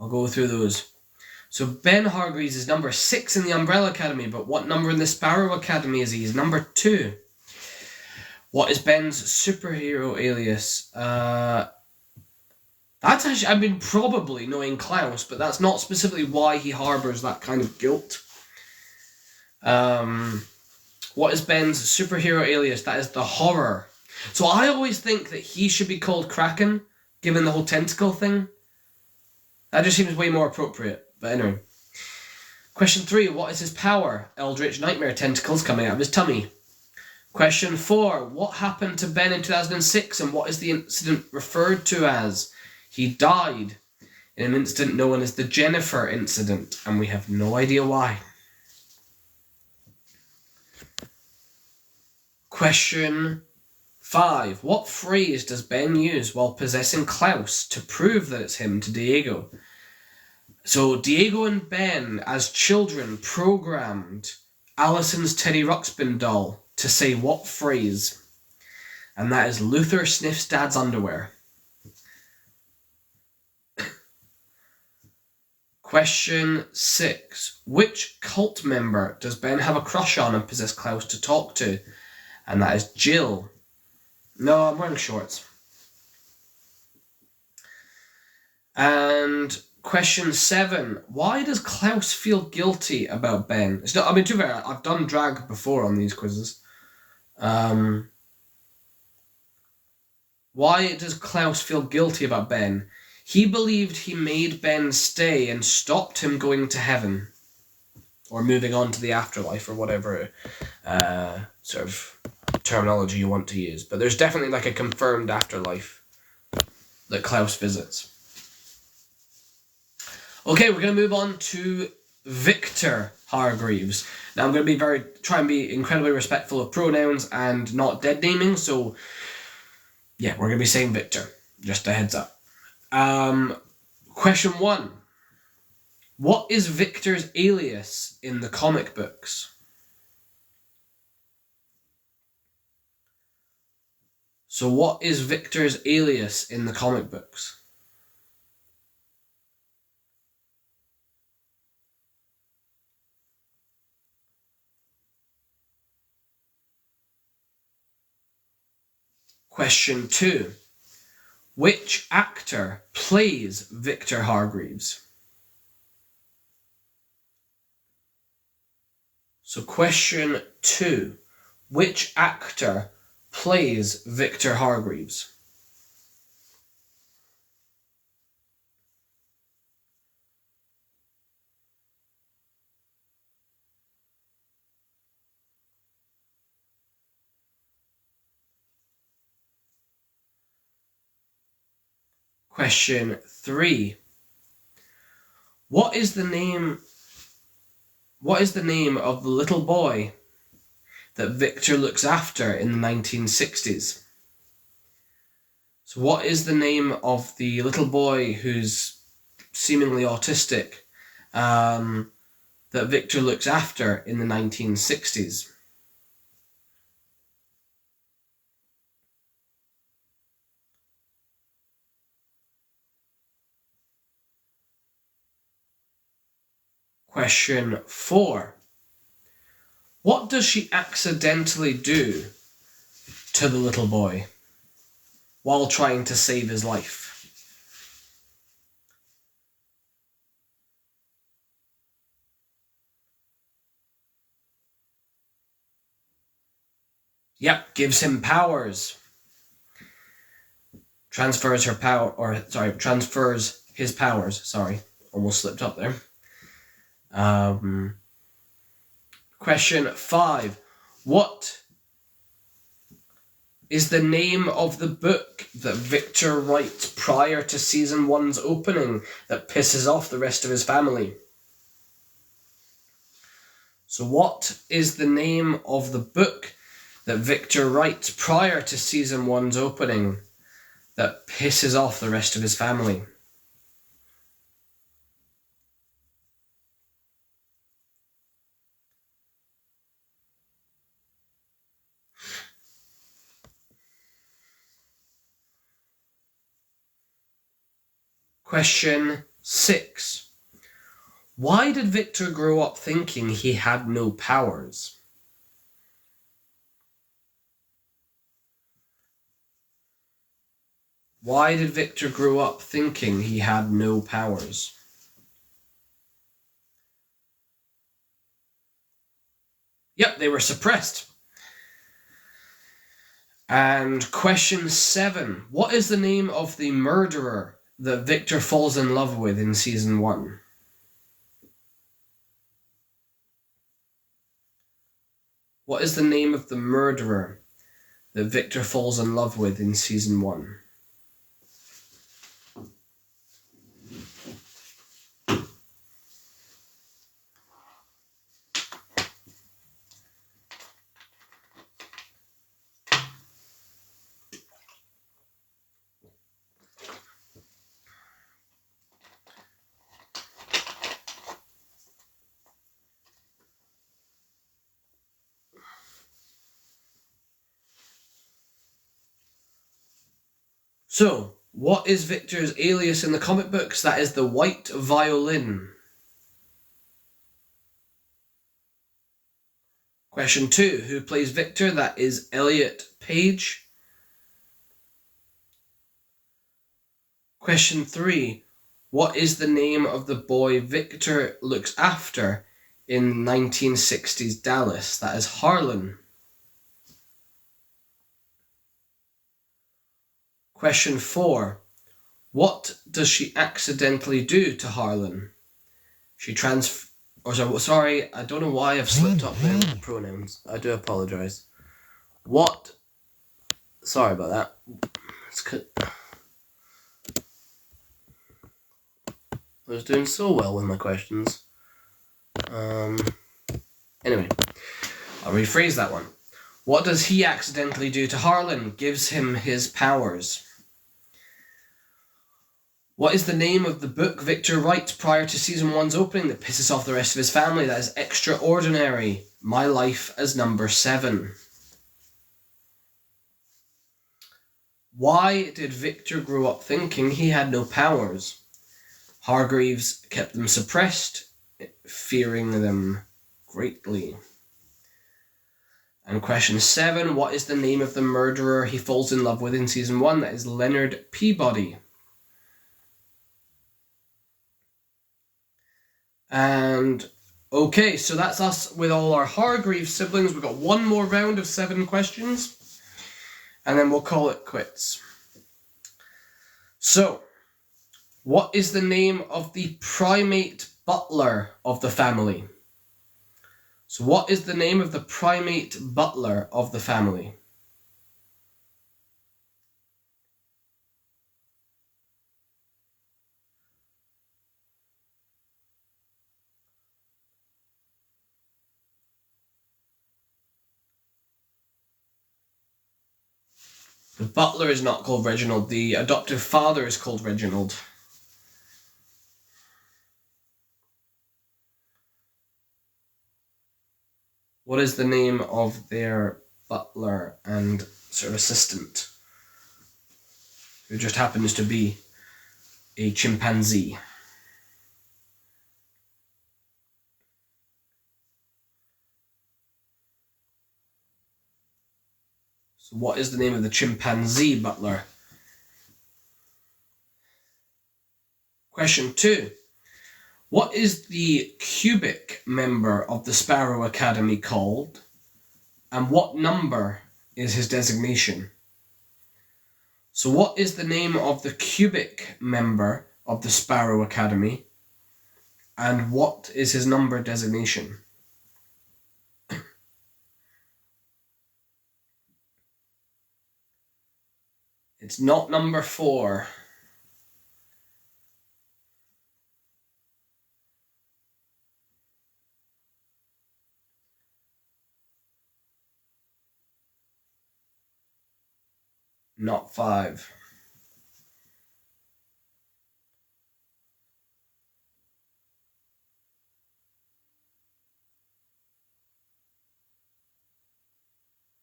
I'll go through those. So Ben Hargreaves is number 6 in the Umbrella Academy, but what number in the Sparrow Academy is he? He's number 2. What is Ben's superhero alias? That's actually, I mean, probably knowing Klaus, but that's not specifically why he harbours that kind of guilt. What is Ben's superhero alias? That is the Horror. So I always think that he should be called Kraken, given the whole tentacle thing. That just seems way more appropriate. But anyway. Question 3. What is his power? Eldritch nightmare tentacles coming out of his tummy. Question 4. What happened to Ben in 2006 and what is the incident referred to as? He died in an incident known as the Jennifer incident, and we have no idea why. Question 5. What phrase does Ben use while possessing Klaus to prove that it's him to Diego? So Diego and Ben, as children, programmed Alison's Teddy Ruxpin doll to say what phrase? And that is, Luther sniffs Dad's underwear. Question 6. Which cult member does Ben have a crush on and possess Klaus to talk to? And that is Jill. No, I'm wearing shorts. And question 7. Why does Klaus feel guilty about Ben? It's not, I mean, to be fair, I've done drag before on these quizzes. Why does Klaus feel guilty about Ben? He believed he made Ben stay and stopped him going to heaven. Or moving on to the afterlife, or whatever sort of terminology you want to use. But there's definitely like a confirmed afterlife that Klaus visits. Okay, we're going to move on to Victor Hargreaves. Now I'm going to try and be incredibly respectful of pronouns and not dead naming, so yeah, we're going to be saying Victor. Just a heads up. Question 1. What is Victor's alias in the comic books? So what is Victor's alias in the comic books? Question 2. Which actor plays Victor Hargreaves? So question 2. Which actor plays Victor Hargreaves? Question 3. What is the name of the little boy that Victor looks after in the 1960s? So what is the name of the little boy who's seemingly autistic that Victor looks after in the 1960s? Question 4. What does she accidentally do to the little boy while trying to save his life? Yep, gives him powers. Transfers his powers. Sorry, almost slipped up there. Question 5. What is the name of the book that Victor writes prior to season 1's opening that pisses off the rest of his family? So what is the name of the book that Victor writes prior to season 1's opening that pisses off the rest of his family? Question 6. Why did Victor grow up thinking he had no powers? Why did Victor grow up thinking he had no powers? Yep, they were suppressed. And question 7. What is the name of the murderer that Victor falls in love with in season 1? What is the name of the murderer that Victor falls in love with in season 1? So, what is Victor's alias in the comic books? That is the White Violin. Question 2. Who plays Victor? That is Elliot Page. Question 3. What is the name of the boy Victor looks after in 1960s Dallas? That is Harlan. Question 4. What does she accidentally do to Harlan? I don't know why I've slipped up my pronouns. I do apologise. Sorry about that. I was doing so well with my questions. Anyway, I'll rephrase that one. What does he accidentally do to Harlan? Gives him his powers. What is the name of the book Victor writes prior to season 1's opening that pisses off the rest of his family? That is Extraordinary. My Life as Number 7. Why did Victor grow up thinking he had no powers? Hargreaves kept them suppressed, fearing them greatly. And question 7, what is the name of the murderer he falls in love with in season 1? That is Leonard Peabody. And okay, so that's us with all our Hargreaves siblings. We've got one more round of 7 questions, and then we'll call it quits. So, what is the name of the primate butler of the family? So what is the name of the primate butler of the family? The butler is not called Reginald. The adoptive father is called Reginald. What is the name of their butler and sort of assistant, who just happens to be a chimpanzee? So what is the name of the chimpanzee butler? Question 2. What is the cubic member of the Sparrow Academy called, and what number is his designation? So what is the name of the cubic member of the Sparrow Academy, and what is his number designation? It's not number 4. Not 5.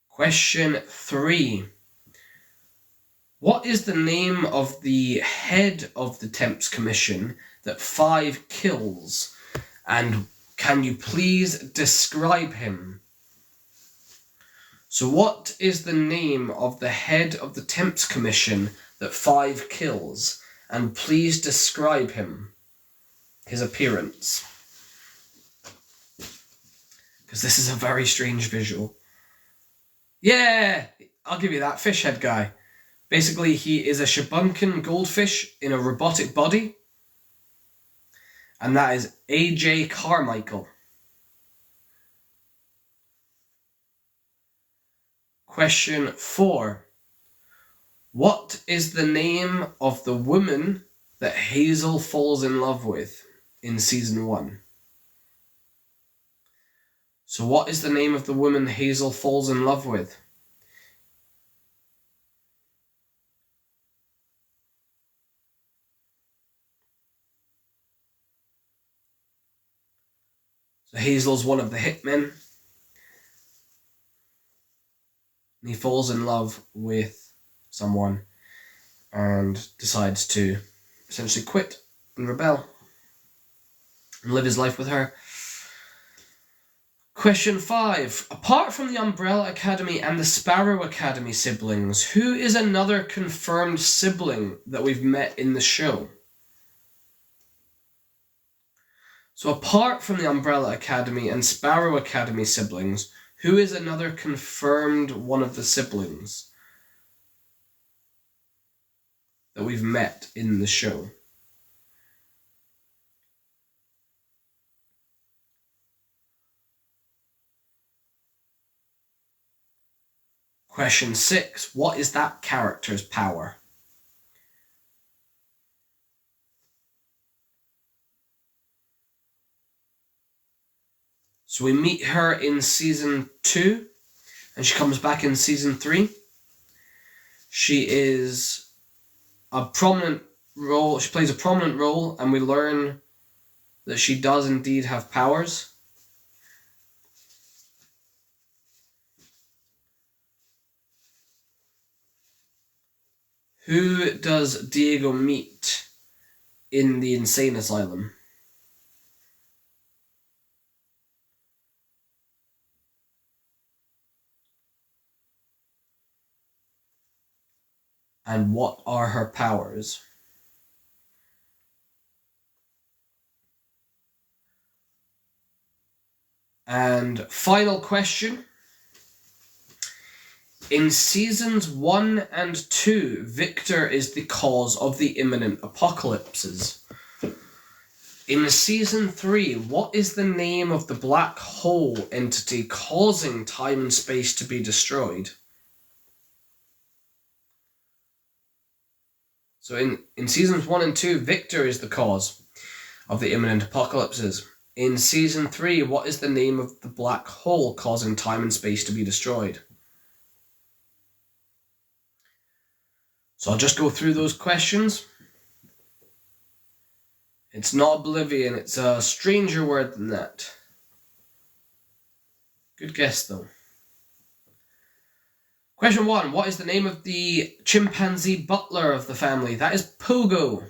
Question 3. What is the name of the head of the Temps Commission that 5 kills? And can you please describe him? So what is the name of the head of the Temps Commission that 5 kills? And please describe him. His appearance. Because this is a very strange visual. Yeah! I'll give you that. Fish head guy. Basically, he is a Shabunkin goldfish in a robotic body. And that is A.J. Carmichael. Question 4. What is the name of the woman that Hazel falls in love with in season 1? So what is the name of the woman Hazel falls in love with? So Hazel's one of the hitmen. And he falls in love with someone and decides to essentially quit and rebel and live his life with her. Question 5. Apart from the Umbrella Academy and the Sparrow Academy siblings, who is another confirmed sibling that we've met in the show? So apart from the Umbrella Academy and Sparrow Academy siblings, who is another confirmed one of the siblings that we've met in the show? Question 6. What is that character's power? So we meet her in season 2, and she comes back in season 3. She is a prominent role. She plays a prominent role, and we learn that she does indeed have powers. Who does Diego meet in the insane asylum? And what are her powers? And final question. In seasons 1 and 2, Victor is the cause of the imminent apocalypses. In season 3, what is the name of the black hole entity causing time and space to be destroyed? So in seasons 1 and 2, Victor is the cause of the imminent apocalypses. In season 3, what is the name of the black hole causing time and space to be destroyed? So I'll just go through those questions. It's not oblivion, it's a stranger word than that. Good guess, though. Question 1. What is the name of the chimpanzee butler of the family? That is Pogo.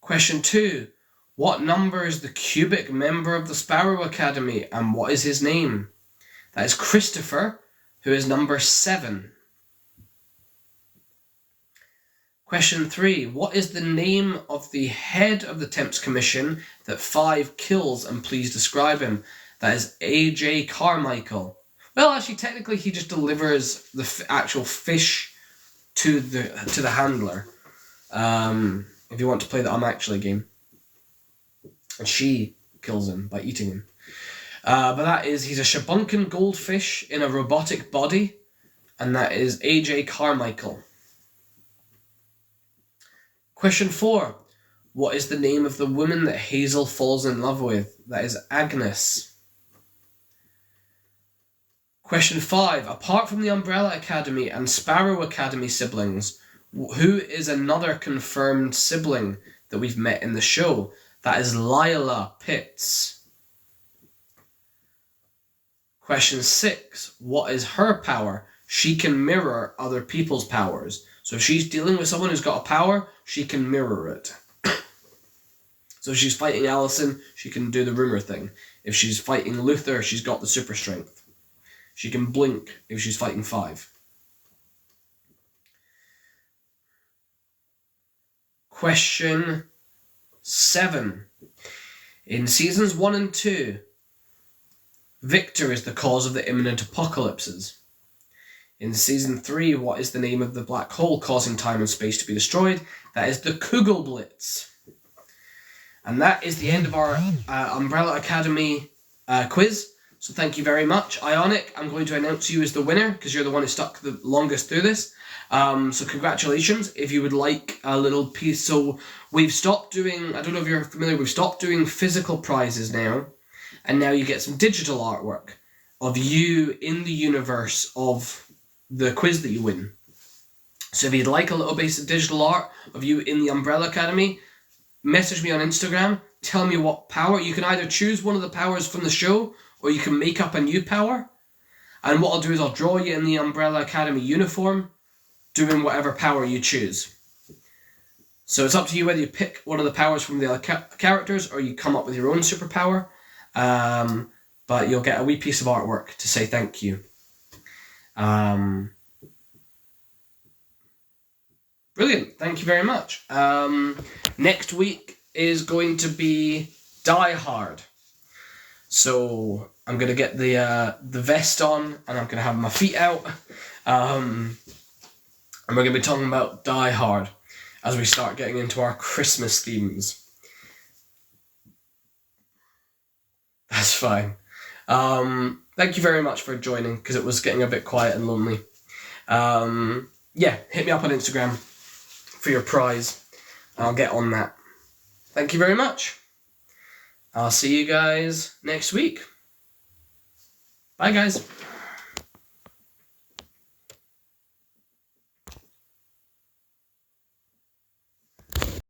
Question 2. What number is the cubic member of the Sparrow Academy, and what is his name? That is Christopher, who is number 7. Question 3. What is the name of the head of the Temps Commission that 5 kills, and please describe him? That is A.J. Carmichael. Well, actually, technically, he just delivers the actual fish to the handler. If you want to play the Actually game. And she kills him by eating him. But that is, he's a Shabunkin goldfish in a robotic body, and that is A.J. Carmichael. Question 4. What is the name of the woman that Hazel falls in love with? That is Agnes. Question 5. Apart from the Umbrella Academy and Sparrow Academy siblings, who is another confirmed sibling that we've met in the show? That is Lila Pitts. Question 6. What is her power? She can mirror other people's powers. So if she's dealing with someone who's got a power, she can mirror it. So if she's fighting Allison, she can do the rumor thing. If she's fighting Luther, she's got the super strength. She can blink if she's fighting 5. Question 7. In seasons 1 and 2, Victor is the cause of the imminent apocalypses. In Season 3, what is the name of the black hole causing time and space to be destroyed? That is the Kugelblitz. And that is the end of our Umbrella Academy quiz. So thank you very much. Ionic, I'm going to announce you as the winner because you're the one who stuck the longest through this. So congratulations. If you would like a little piece. So we've stopped doing, I don't know if you're familiar, we've stopped doing physical prizes now. And now you get some digital artwork of you in the universe of the quiz that you win. So if you'd like a little bit of digital art of you in the Umbrella Academy, message me on Instagram, tell me what power. You can either choose one of the powers from the show, or you can make up a new power. And what I'll do is I'll draw you in the Umbrella Academy uniform, doing whatever power you choose. So it's up to you whether you pick one of the powers from the other characters, or you come up with your own superpower. But you'll get a wee piece of artwork to say thank you. Brilliant. Thank you very much. Next week is going to be Die Hard. So I'm going to get the vest on, and I'm going to have my feet out. And we're going to be talking about Die Hard as we start getting into our Christmas themes. That's fine. Thank you very much for joining, because it was getting a bit quiet and lonely. Yeah, hit me up on Instagram for your prize. I'll get on that. Thank you very much. I'll see you guys next week. Bye, guys.